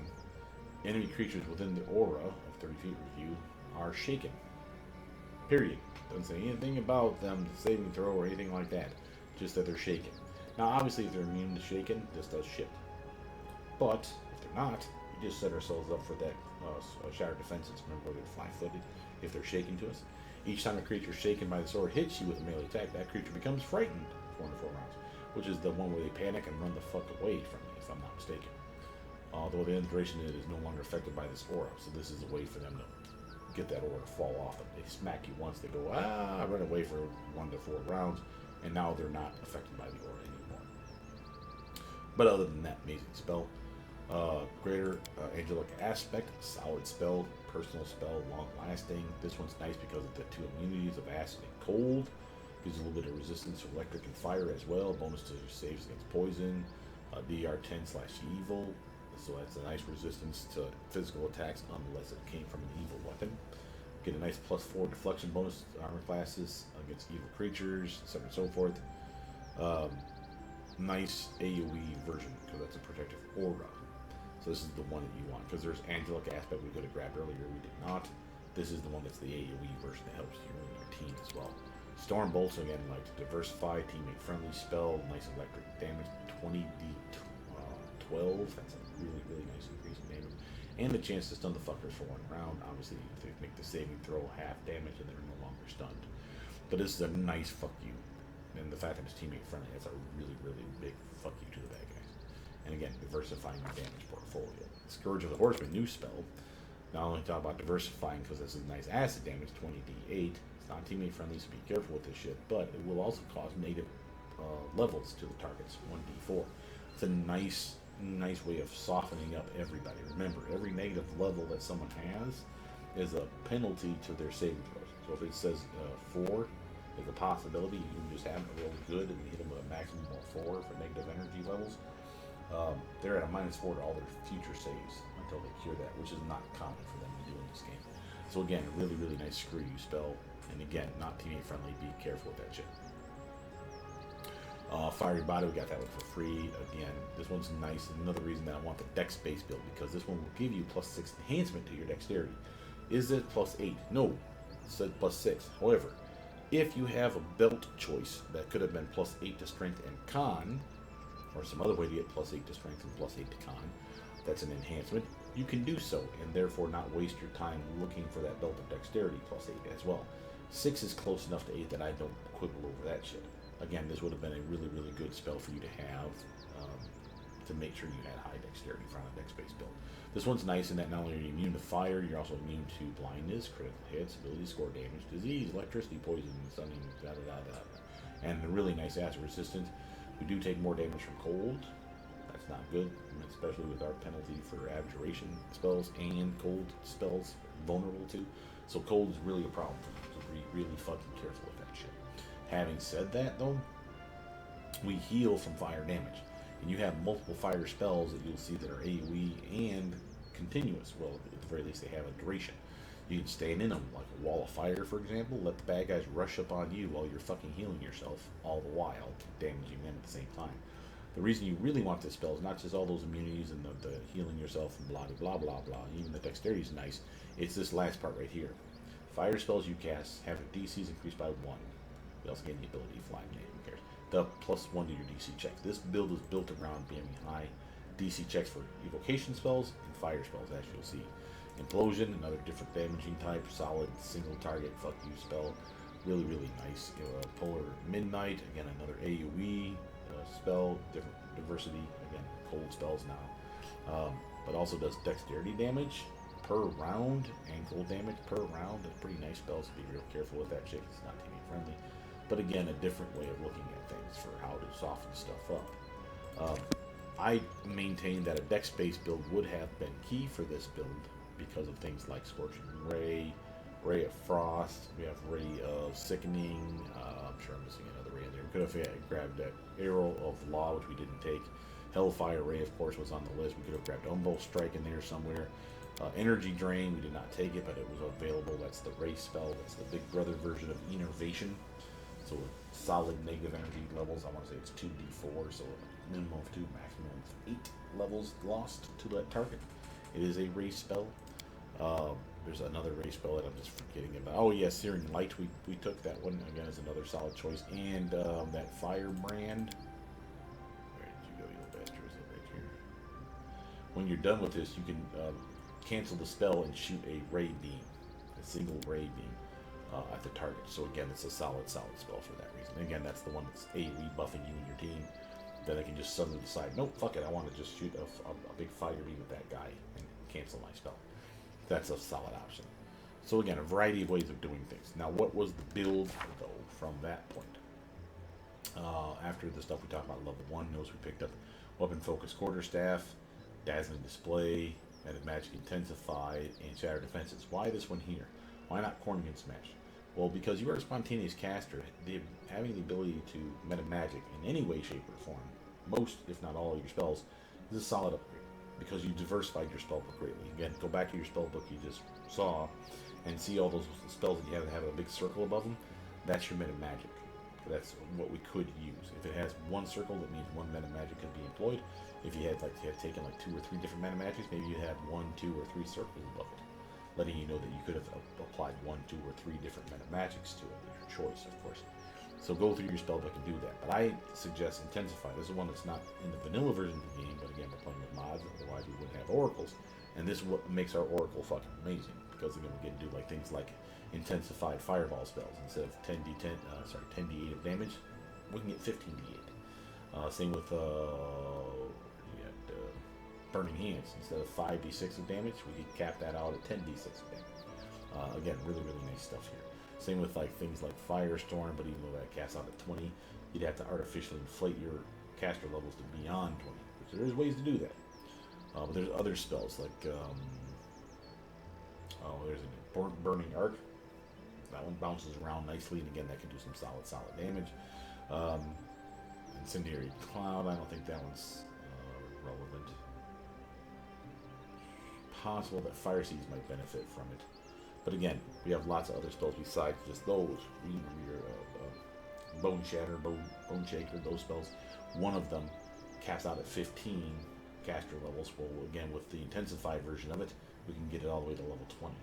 Enemy creatures within the aura of 30 feet of you are shaken. Period. Doesn't say anything about them saving throw or anything like that. Just that they're shaken. Now, obviously, if they're immune to shaken, this does shit. But if they're not, we just set ourselves up for that shattered defenses. Remember, they're fly-footed if they're shaken to us. Each time a creature shaken by the sword hits you with a melee attack, that creature becomes frightened for 1 to 4 rounds, which is the one where they panic and run the fuck away from me, if I'm not mistaken. Although the end duration it is no longer affected by this aura, so this is a way for them to get that aura to fall off. They smack you once, they go, run away for 1 to 4 rounds, and now they're not affected by the aura anymore. But other than that, amazing spell. Greater angelic aspect, solid spell, personal spell, long lasting. This one's nice because of the 2 immunities of acid and cold. Gives a little bit of resistance to electric and fire as well. Bonus to saves against poison. DR 10/evil. So that's a nice resistance to physical attacks unless it came from an evil weapon. Get a nice +4 deflection bonus to armor classes against evil creatures, so on and so forth. Nice AoE version because that's a protective aura. So this is the one that you want, because there's angelic aspect we could have grabbed earlier, we did not. This is the one that's the AoE version that helps you and your team as well. Storm bolts, again, like to diversify, teammate friendly spell, nice electric damage, 20d12, that's a really nice increase in damage. And the chance to stun the fuckers for 1 round, obviously they make the saving throw half damage and they're no longer stunned. But this is a nice fuck you, and the fact that it's teammate friendly, that's a really big fuck you to the bad guys. And again, diversifying your damage portfolio. Scourge of the Horseman, new spell. Not only talk about diversifying because this is nice acid damage, 20d8. It's not teammate friendly, so be careful with this shit. But it will also cause negative levels to the targets, 1d4. It's a nice way of softening up everybody. Remember, every negative level that someone has is a penalty to their saving throws. So if it says 4 is a possibility, you can just have them roll good and hit them with a maximum of 4 for negative energy levels. They're at a -4 to all their future saves until they cure that, which is not common for them to do in this game. So again, a really nice screw you spell, and again, not teammate friendly, be careful with that shit. Fiery Body, we got that one for free. Again, this one's nice, and another reason that I want the dex base build, because this one will give you +6 enhancement to your dexterity. Is it +8? No, it said +6. However, if you have a belt choice that could have been +8 to strength and con, or some other way to get +8 to strength and +8 to con, that's an enhancement, you can do so, and therefore not waste your time looking for that belt of dexterity +8 as well. 6 is close enough to 8 that I don't quibble over that shit. Again, this would have been a really good spell for you to have to make sure you had high dexterity for a dex-based build. This one's nice in that not only are you immune to fire, you're also immune to blindness, critical hits, ability to score damage, disease, electricity, poison, stunning, and a really nice acid resistance. We do take more damage from cold. That's not good, especially with our penalty for abjuration spells and cold spells vulnerable to. So cold is really a problem for you, so be really fucking careful with that shit. Having said that, though, we heal from fire damage. And you have multiple fire spells that you'll see that are AoE and continuous. Well, at the very least, they have a duration. You can stand in them, like a wall of fire, for example. Let the bad guys rush up on you while you're fucking healing yourself, all the while damaging them at the same time. The reason you really want this spell is not just all those immunities and the healing yourself and blah, blah. Even the dexterity is nice. It's this last part right here. Fire spells you cast have their DCs increased by 1. You also gain the ability to fly, who cares? The +1 to your DC checks. This build is built around being high DC checks for evocation spells and fire spells, as you'll see. Implosion, another different damaging type, solid single target fuck you spell, really nice. Polar Midnight, again another AoE spell, different diversity, again cold spells now, but also does dexterity damage per round and cold damage per round. That's pretty nice spells, so be real careful with that shit. It's not teammate friendly, but again a different way of looking at things for how to soften stuff up. I maintain that a dex-based build would have been key for this build because of things like Scorching Ray, Ray of Frost, we have Ray of Sickening, I'm sure I'm missing another ray in there. We could have grabbed that Arrow of Law, which we didn't take. Hellfire Ray, of course, was on the list. We could have grabbed Umbo Strike in there somewhere. Energy Drain, we did not take it, but it was available. That's the Ray spell. That's the Big Brother version of Innervation. So solid negative energy levels, I want to say it's 2d4, so a minimum of 2, maximum of 8 levels lost to that target. It is a race spell. There's another race spell that I'm just forgetting about. Oh yeah, Searing Light, we took that one, again, as another solid choice. And that Firebrand. Where did you go, you little bastard? Is it right here? When you're done with this, you can cancel the spell and shoot a ray beam, a single ray beam at the target. So again, it's a solid spell for that reason. And again, that's the one that's rebuffing you and your team. Then I can just suddenly decide, nope, fuck it, I want to just shoot a big fire beam at that guy and cancel my spell. That's a solid option. So again, a variety of ways of doing things. Now, what was the build, though, from that point? After the stuff we talked about, level 1, notice we picked up Weapon Focus Quarterstaff, Dazzling Display, Added Magic Intensified, and Shattered Defenses. Why this one here? Why not Corning and Smash? Well, because you are a spontaneous caster, having the ability to meta magic in any way, shape, or form, most, if not all, of your spells, is a solid upgrade. Because you diversified your spellbook greatly. Again, go back to your spellbook you just saw and see all those spells that you have a big circle above them. That's your meta magic. That's what we could use. If it has one circle, that means one meta magic could be employed. If you had taken like 2 or 3 different meta magics, maybe you had 1, 2, or 3 circles above it, letting you know that you could have applied 1, 2, or 3 different meta magics to it. Your choice, of course. So go through your spellbook and do that. But I suggest Intensify. This is one that's not in the vanilla version of the game, but again, we're playing with mods, otherwise we wouldn't have oracles. And this is what makes our oracle fucking amazing, because again, we get to do like things like intensified fireball spells. Instead of 10d8 of damage, we can get 15d8. Same with Burning Hands. Instead of 5d6 of damage, we can cap that out at 10d6 of damage. Again, really, really nice stuff here. Same with like things like Firestorm, but even though that casts out at 20, you'd have to artificially inflate your caster levels to beyond 20. Which there's ways to do that. But there's other spells like there's a Burning Arc. That one bounces around nicely, and again, that can do some solid damage. Incendiary Cloud, I don't think that one's relevant. Possible that Fire Seeds might benefit from it. But again, we have lots of other spells besides just those. Bone Shatter, Bone Shaker, those spells. One of them caps out at 15 caster levels. Well, again, with the intensified version of it, we can get it all the way to level 20.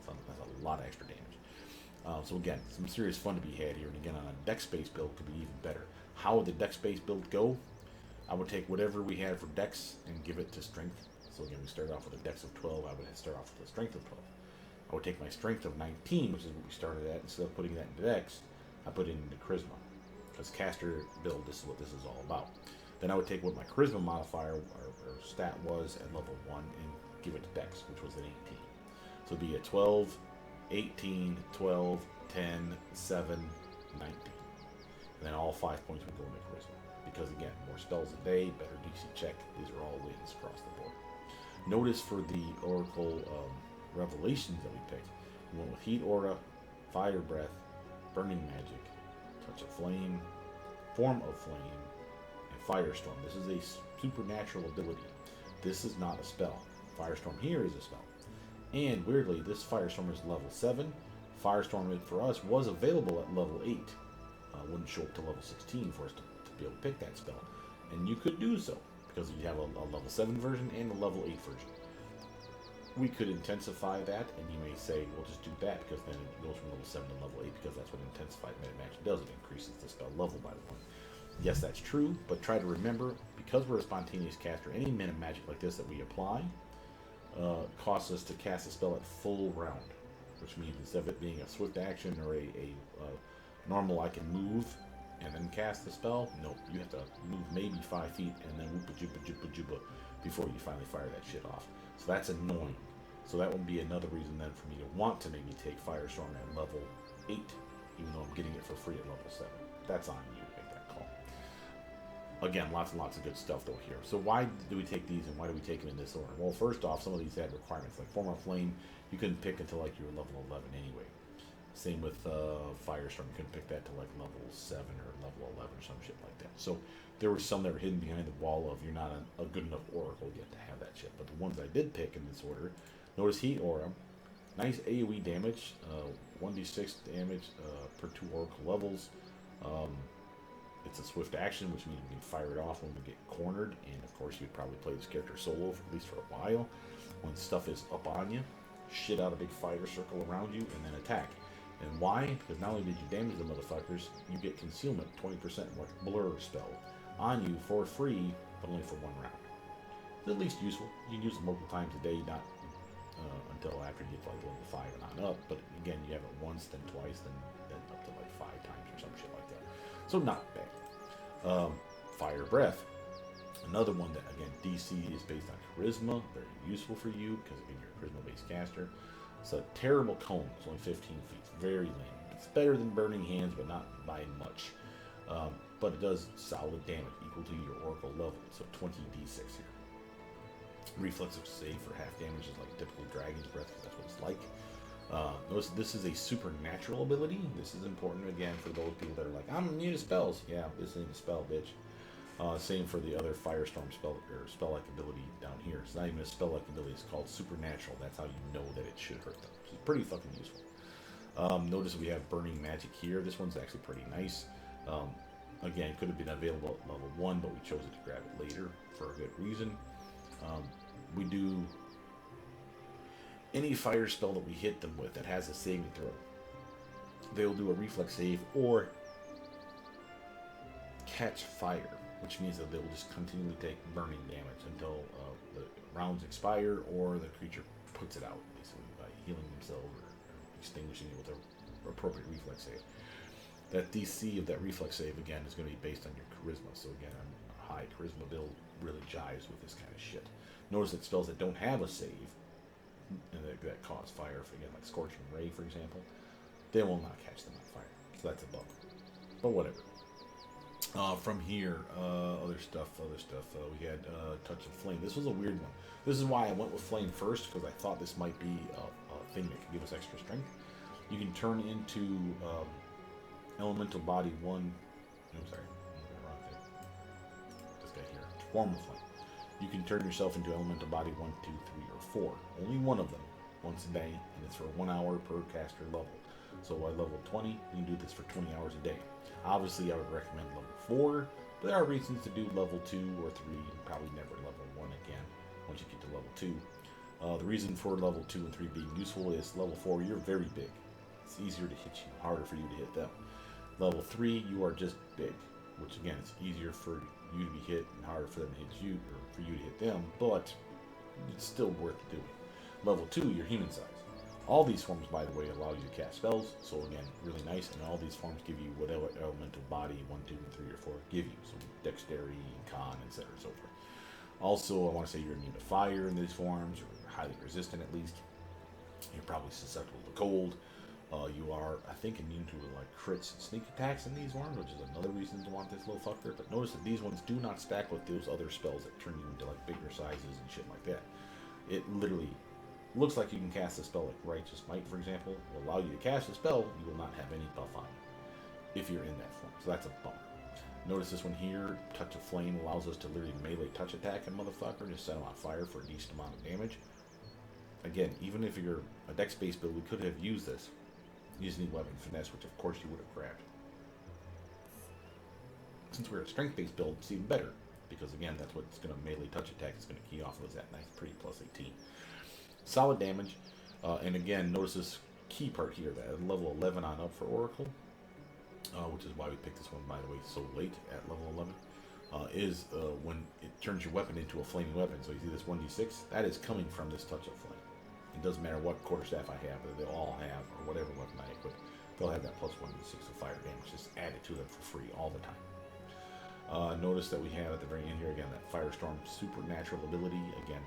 So that's a lot of extra damage. So again, some serious fun to be had here. And again, on a dex-based build could be even better. How would the dex-based build go? I would take whatever we had for dex and give it to strength. So again, we start off with a dex of 12. I would start off with a strength of 12. I would take my strength of 19, which is what we started at. Instead of putting that into dex, I put it into charisma. Because caster build, this is what this is all about. Then I would take what my charisma modifier or stat was at level 1 and give it to dex, which was an 18. So it'd be a 12, 18, 12, 10, 7, 19. And then all 5 points would go into charisma. Because again, more spells a day, better DC check. These are all wins across the board. Notice for the Oracle Revelations that we picked, we went with Heat Aura, Fire Breath, Burning Magic, Touch of Flame, Form of Flame, and Firestorm. This is a supernatural ability. This is not a spell. Firestorm here is a spell. And weirdly, this Firestorm is level 7. Firestorm for us was available at level 8. Wouldn't show up to level 16 for us to be able to pick that spell. And you could do so, because you have a level 7 version and a level 8 version. We could intensify that, and you may say, we'll just do that, because then it goes from level 7 to level 8, because that's what intensified meta magic does. It increases the spell level by 1. Yes, that's true, but try to remember, because we're a spontaneous caster, any meta magic like this that we apply costs us to cast a spell at full round, which means instead of it being a swift action or a normal, I can move and then cast the spell. Nope, you have to move maybe 5 feet and then whoopa juba before you finally fire that shit off. So that's annoying. So that would be another reason then for me to want to maybe take Firestorm at level 8, even though I'm getting it for free at level 7. That's on you to make that call. Again, lots and lots of good stuff though here. So why do we take these and why do we take them in this order? Well, first off, some of these had requirements. Like Form of Flame, you couldn't pick until like you were level 11 anyway. Same with Firestorm, you couldn't pick that to like level 7 or level 11 or some shit like that. So there were some that were hidden behind the wall of you're not a good enough oracle yet to have that shit. But the ones I did pick in this order, notice Heat Aura, nice AoE damage, 1d6 damage per 2 oracle levels, Um, it's a swift action, which means we can fire it off when we get cornered. And of course, you'd probably play this character solo, for, at least for a while. When stuff is up on you, shit out a big fire circle around you, and then attack. And why? Because not only did you damage the motherfuckers, you get concealment, 20% like blur spell, on you for free, but only for 1 round. It's at least useful. You can use it multiple times a day, not until after you get like level 5 and on up. But again, you have it once, then twice, then up to like 5 times or some shit like that. So not bad. Fire Breath. Another one that, again, DC is based on Charisma. Very useful for you, because again, you're a Charisma-based caster. It's a terrible cone. It's only 15 feet. Very lame. It's better than Burning Hands, but not by much. But it does solid damage, equal to your Oracle level. So 20d6 here. Reflexive save for half damage is like typical Dragon's Breath, because that's what it's like. Notice this is a supernatural ability. This is important, again, for those people that are like, I'm immune to spells. Yeah, this ain't a spell, bitch. Same for the other Firestorm spell-like ability down here. It's not even a spell-like ability. It's called Supernatural. That's how you know that it should hurt them. It's pretty fucking useful. Notice we have Burning Magic here. This one's actually pretty nice. Again, could have been available at level 1, but we chose it to grab it later for a good reason. We do any fire spell that we hit them with that has a saving throw. They'll do a reflex save or catch fire, which means that they'll just continually take burning damage until the rounds expire or the creature puts it out, basically, by healing themselves or extinguishing it with an appropriate reflex save. That DC of that reflex save, again, is going to be based on your charisma. So again, a high charisma build really jives with this kind of shit. Notice that spells that don't have a save, and that cause fire, again, like Scorching Ray, for example, they will not catch them on fire. So that's a bummer. But whatever. From here, other stuff. We had Touch of Flame. This was a weird one. This is why I went with Flame first, because I thought this might be a thing that could give us extra strength. You can turn into Elemental Body 1. No, sorry. I'm wrong thing. This guy here. Form of Flame. You can turn yourself into Elemental Body 1, 2, 3, or 4. Only one of them, once a day, and it's for 1 hour per caster level. So at level 20, you can do this for 20 hours a day. Obviously, I would recommend level 4, but there are reasons to do level 2 or 3, and probably never level 1 again once you get to level 2. The reason for level 2 and 3 being useful is level 4, you're very big. It's easier to hit you, harder for you to hit them. Level 3, you are just big, which again, it's easier for you to be hit and harder for them to hit you, or for you to hit them, but it's still worth doing. Level 2, you're human size. All these forms, by the way, allow you to cast spells, so again, really nice, and all these forms give you whatever elemental body 1, 2, 3, or 4 give you, so dexterity, con, etc., and so forth. Also, I want to say you're immune to fire in these forms, or highly resistant at least. You're probably susceptible to cold. You are, I think, immune to like crits and sneak attacks in these forms, which is another reason to want this little fucker. But notice that these ones do not stack with those other spells that turn you into like bigger sizes and shit like that. It literally looks like you can cast a spell like Righteous Might, for example. Will allow you to cast a spell, you will not have any buff on you if you're in that form. So that's a bummer. Notice this one here, Touch of Flame, allows us to literally melee touch attack a motherfucker, just set him on fire for a decent amount of damage. Again, even if you're a dex-based build, we could have used this. You just need Weapon Finesse, which of course you would have grabbed. Since we're a strength-based build, it's even better, because again, that's what's going to melee touch attack is going to key off of that nice, pretty plus 18. Solid damage, and again, notice this key part here, that at level 11 on up for Oracle, which is why we picked this one, by the way, so late at level 11, is when it turns your weapon into a flaming weapon. So you see this 1d6, that is coming from this Touch of Flame. It doesn't matter what quarterstaff I have, or they'll all have, or whatever weapon I equip, they'll have that plus 1d6 of fire damage. Just add it to them for free all the time. Notice that we have at the very end here, again, that Firestorm supernatural ability, again,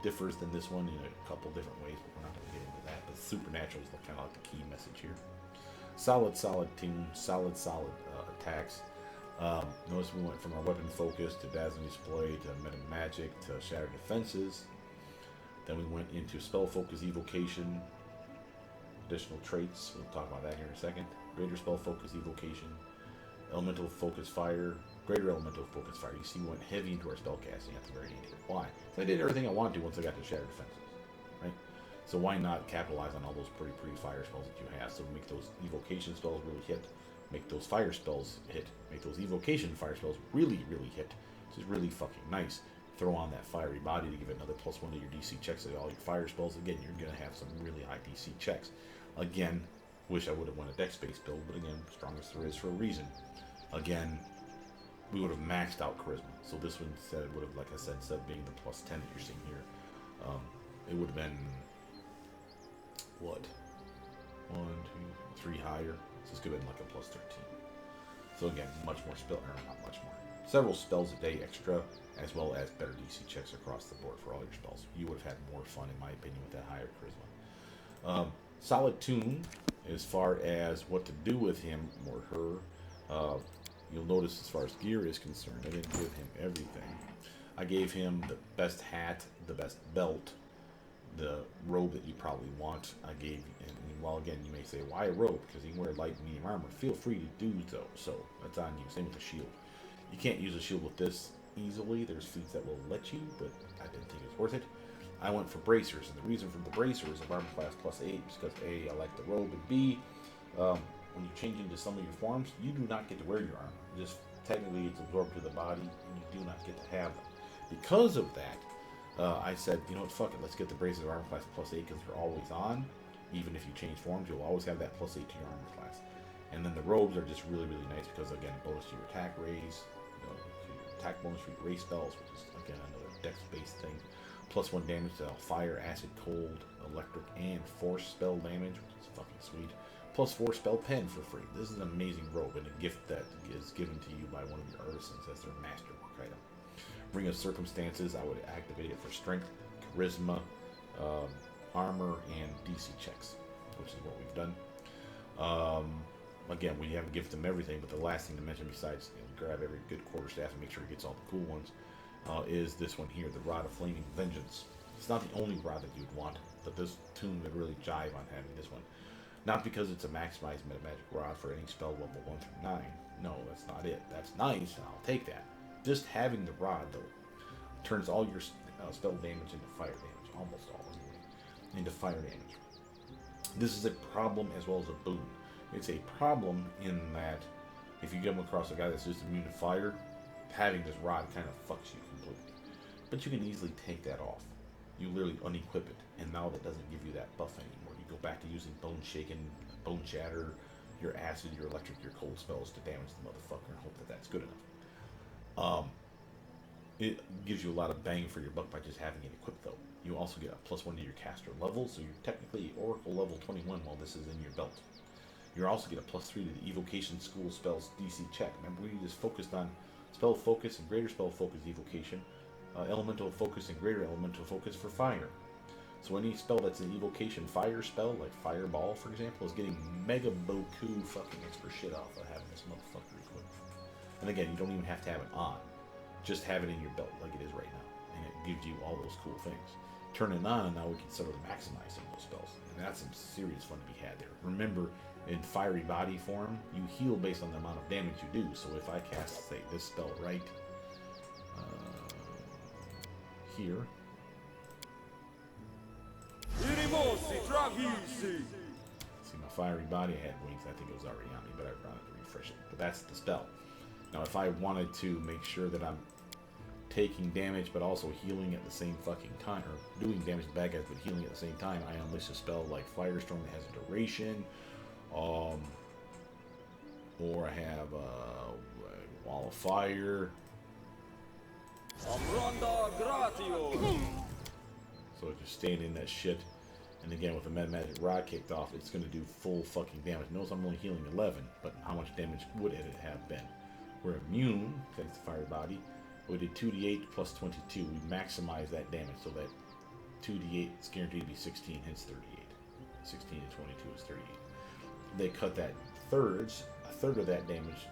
differs than this one in a couple different ways, but we're not going to get into that. But supernatural is kind of like the key message here. Solid team, solid attacks. Notice we went from our weapon focus to dazzling display to meta magic to shattered defenses. Then we went into spell focus evocation, additional traits. We'll talk about that here in a second. Greater spell focus evocation, elemental focus fire, greater elemental focus fire. You see, we went heavy into our spell casting at the very end here. Why? So I did everything I wanted to once I got to shattered defenses, right? So why not capitalize on all those pretty fire spells that you have? So make those evocation spells really hit. make those fire spells hit, make those evocation fire spells really, really hit, which is really fucking nice. Throw on that fiery body to give it another +1 to your DC checks to all your fire spells. Again, you're going to have some really high DC checks. Again, wish I would have won a dex-based build, but again, strongest there is for a reason. Again, we would have maxed out charisma. So this one said would have, like I said, instead of being the +10 that you're seeing here, it would have been what? 1, 2, 3 higher. So this could have been like a +13. So again, much more spell, or not much more. Several spells a day extra, as well as better DC checks across the board for all your spells. You would have had more fun, in my opinion, with that higher charisma. Solid tune, as far as what to do with him or her. You'll notice as far as gear is concerned, I didn't give him everything. I gave him the best hat, the best belt, the robe that you probably want. I gave, and well, again, you may say, why a robe? Because he can wear light and medium armor. Feel free to do so that's on you. Same with the shield. You can't use a shield with this easily. There's feats that will let you, but I didn't think it was worth it. I went for bracers, and the reason for the bracers of armor class +8 is because A, I like the robe, and B, when you change into some of your forms, you do not get to wear your armor. Just technically, it's absorbed to the body, and you do not get to have them. Because of that, I said, you know what, fuck it, let's get the bracers of armor class +8 because they're always on. Even if you change forms, you'll always have that +8 to your armor class. And then the robes are just really, really nice because, again, bonus to your attack raise, to your attack bonus for your race spells, which is, again, another dex-based thing. +1 damage to fire, acid, cold, electric, and force spell damage, which is fucking sweet. +4 spell pen for free. This is an amazing robe and a gift that is given to you by one of your artisans as their masterwork item. Ring of Circumstances, I would activate it for strength, charisma, armor, and DC checks, which is what we've done. Again, we haven't given them everything, but the last thing to mention besides grab every good quarterstaff and make sure he gets all the cool ones, is this one here, the Rod of Flaming Vengeance. It's not the only rod that you'd want, but this tune would really jive on having this one. Not because it's a maximized metamagic rod for any spell level 1 through 9. No, that's not it. That's nice, and I'll take that. Just having the rod, though, turns all your spell damage into fire damage. Almost all, anyway. Into fire damage. This is a problem as well as a boon. It's a problem in that if you come across a guy that's just immune to fire, having this rod kind of fucks you completely. But you can easily take that off. You literally unequip it, and now that doesn't give you that buff anymore. You go back to using Bone Shaken, Bone Shatter, your acid, your electric, your cold spells to damage the motherfucker and hope that that's good enough. It gives you a lot of bang for your buck by just having it equipped, though. You also get a +1 to your caster level, so you're technically Oracle level 21 while this is in your belt. You also get a +3 to the Evocation School Spells DC check. Remember, we just focused on Spell Focus and Greater Spell Focus Evocation, Elemental Focus and Greater Elemental Focus for Fire. So any spell that's an Evocation Fire spell, like Fireball, for example, is getting mega boku fucking extra shit off of having this motherfucker equipped. And again, you don't even have to have it on. Just have it in your belt like it is right now. And it gives you all those cool things. Turn it on, and now we can sort of maximize some of those spells. And that's some serious fun to be had there. Remember, in Fiery Body form, you heal based on the amount of damage you do. So if I cast, say, this spell right here. See my Fiery Body, I had wings. I think it was already on me, but I brought it to refresh it. But that's the spell. Now, if I wanted to make sure that I'm taking damage but also healing at the same fucking time, or doing damage to bad guys but healing at the same time, I unleash a spell like Firestorm that has a duration, or I have a Wall of Fire. So just staying in that shit, and again with the Magic Rod kicked off, it's going to do full fucking damage. Notice I'm only healing 11, but how much damage would it have been? We're immune thanks to Fire Body. We did 2d8 plus 22. We maximize that damage so that 2d8 is guaranteed to be 16, hence 38. 16 and 22 is 38. They cut that thirds. A third of that damage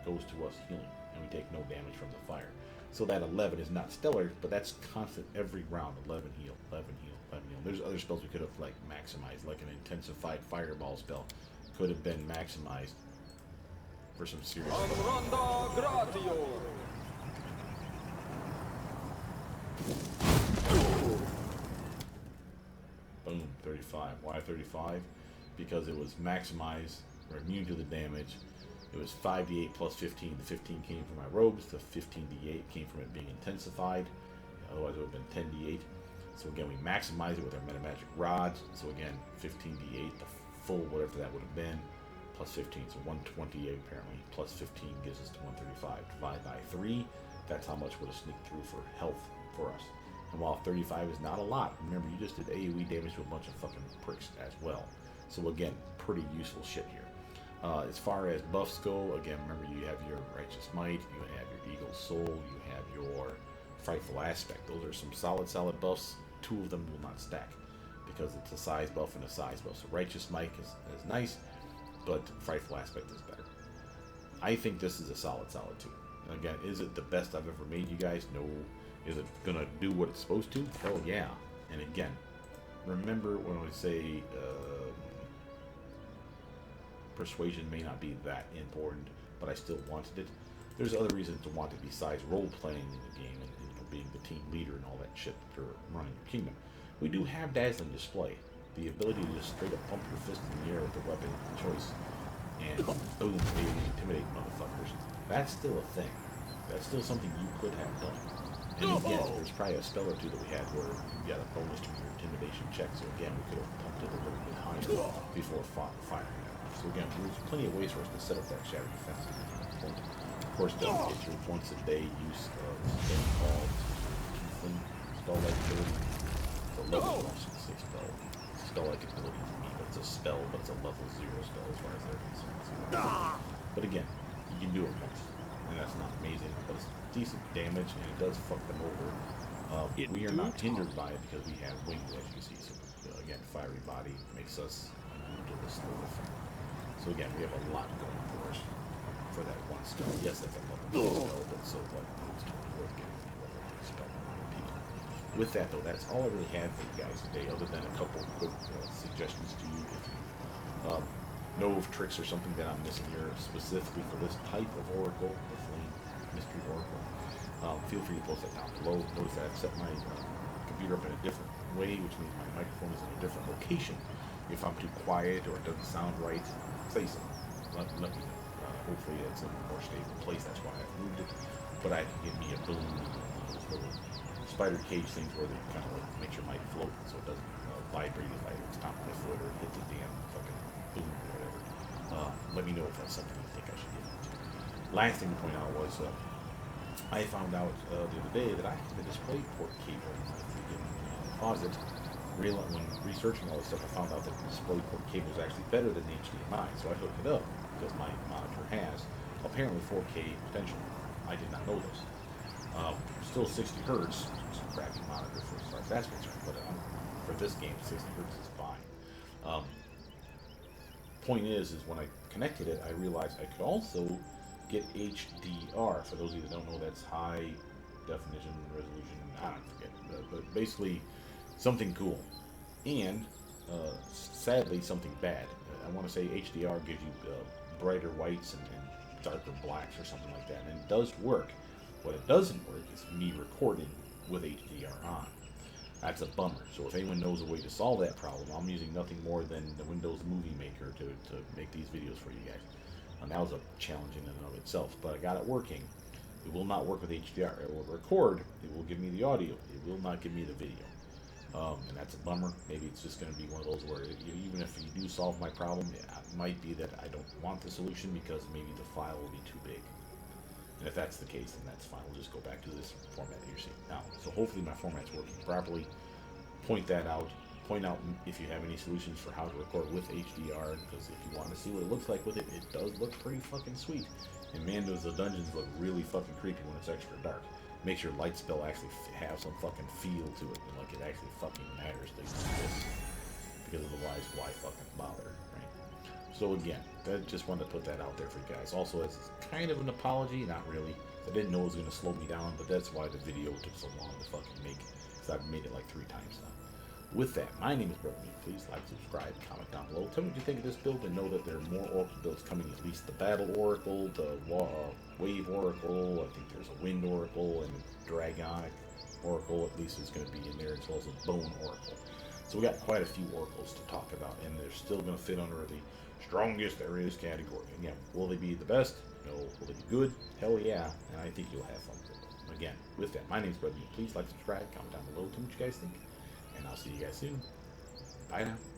goes to us healing, and we take no damage from the fire. So that 11 is not stellar, but that's constant every round. 11 heal, 11 heal, 11 heal. There's other spells we could have like maximized, like an intensified fireball spell could have been maximized for some serious Boom, 35. Why 35? Because it was maximized, or immune to the damage, It was 5d8 plus 15. The 15 came from my robes. The 15d8 came from it being intensified. Otherwise, it would have been 10d8. So again, we maximize it with our metamagic rods. So again, 15d8, the full whatever that would have been, plus 15. So 128 apparently, plus 15 gives us to 135. Divide by 3. That's how much would have sneaked through for health for us. And while 35 is not a lot, remember you just did AoE damage to a bunch of fucking pricks as well. So again, pretty useful shit here. As far as buffs go, again, remember you have your Righteous Might, you have your Eagle Soul, you have your Frightful Aspect. Those are some solid buffs. 2 of them will not stack because it's a size buff and a size buff. So Righteous Might is nice, but Frightful Aspect is better. I think this is a solid 2. And again, is it the best I've ever made, you guys? No. Is it gonna do what it's supposed to? Hell yeah. And again, remember when I say Persuasion may not be that important, but I still wanted it. There's other reasons to want it besides role-playing in the game and being the team leader and all that shit for running your kingdom. We do have Dazzling Display, the ability to just straight up pump your fist in the air with the weapon of choice and boom, maybe intimidate motherfuckers. That's still a thing. That's still something you could have done. And again, there's probably a spell or two that we had where you got a bonus to your intimidation check, so again, we could have pumped it a little bit higher before firing it off. So again, there's plenty of ways for us to set up that Shadow Defense. Of course, don't get your once a day use of Stone Ball, spell-like ability. It's a level 6 spell. Spell-like ability to me, but it's a spell, but it's a level 0 spell as far as they're concerned. But again, you can do it once, and that's not amazing, but it's decent damage, and it does fuck them over. We are not hindered by it because we have wings, as you see. So again, Fiery Body makes us immune to this little effect. So again, we have a lot going for us for that one spell. Yes, that's a level 1 spell, but so what? It's totally worth getting a level 1 spell. With that though, that's all I really had for you guys today, other than a couple quick suggestions to you. If you know of tricks or something that I'm missing here specifically for this type of oracle, the Flame Mystery Oracle, feel free to post that down below. Notice that I've set my computer up in a different way, which means my microphone is in a different location. If I'm too quiet or it doesn't sound right, say so. Let me know. Hopefully it's a more stable place. That's why I've moved it. But I can get me a balloon, those little spider cage things where they kind of like make your mic float so it doesn't vibrate if I stomp my foot or hit the damn fucking boom or whatever. Let me know if that's something you think I should get into. Last thing to point out was I found out the other day that I have the DisplayPort cable in my freaking closet. When researching all this stuff, I found out that the DisplayPort cable is actually better than HDMI, so I hooked it up because my monitor has apparently 4K potential. I did not know this. Still 60 hertz, it's a crappy monitor for as far as that's concerned, but for this game, 60 hertz is fine. Point is when I connected it, I realized I could also get HDR. For those of you that don't know, that's high definition resolution. I don't forget, but basically something cool. And sadly, something bad. I want to say HDR gives you brighter whites and darker blacks or something like that, and it does work. What it doesn't work is me recording with HDR on. That's a bummer. So if anyone knows a way to solve that problem, I'm using nothing more than the Windows Movie Maker to make these videos for you guys. And that was a challenge in and of itself, but I got it working. It will not work with HDR. It will record, it will give me the audio, it will not give me the video. And that's a bummer. Maybe it's just going to be one of those where even if you do solve my problem, it might be that I don't want the solution because maybe the file will be too big. And if that's the case, then that's fine. We'll just go back to this format that you're seeing now. So hopefully my format's working properly. Point that out. Point out if you have any solutions for how to record with HDR, because if you want to see what it looks like with it, it does look pretty fucking sweet. And man, does the dungeons look really fucking creepy when it's extra dark. Makes your light spell actually have some fucking feel to it, and like it actually fucking matters that you do this. Because otherwise, why fucking bother, right? So again, I just wanted to put that out there for you guys. Also, as kind of an apology, not really. I didn't know it was going to slow me down, but that's why the video took so long to fucking make, because I've made it like 3 times now. With that, my name is Brother Meat. Please like, subscribe, comment down below. Tell me what you think of this build, and know that there are more Oracle builds coming. At least the Battle Oracle, the Wave Oracle, I think there's a Wind Oracle, and the Dragonic Oracle at least is going to be in there, as well as a Bone Oracle. So we got quite a few oracles to talk about, and they're still going to fit under the strongest there is category. Again, will they be the best? No. Will they be good? Hell yeah. And I think you'll have fun with them. Again, with that, my name's Brother Mean. Please like, subscribe, comment down below, tell me what you guys think. And I'll see you guys soon. Bye now.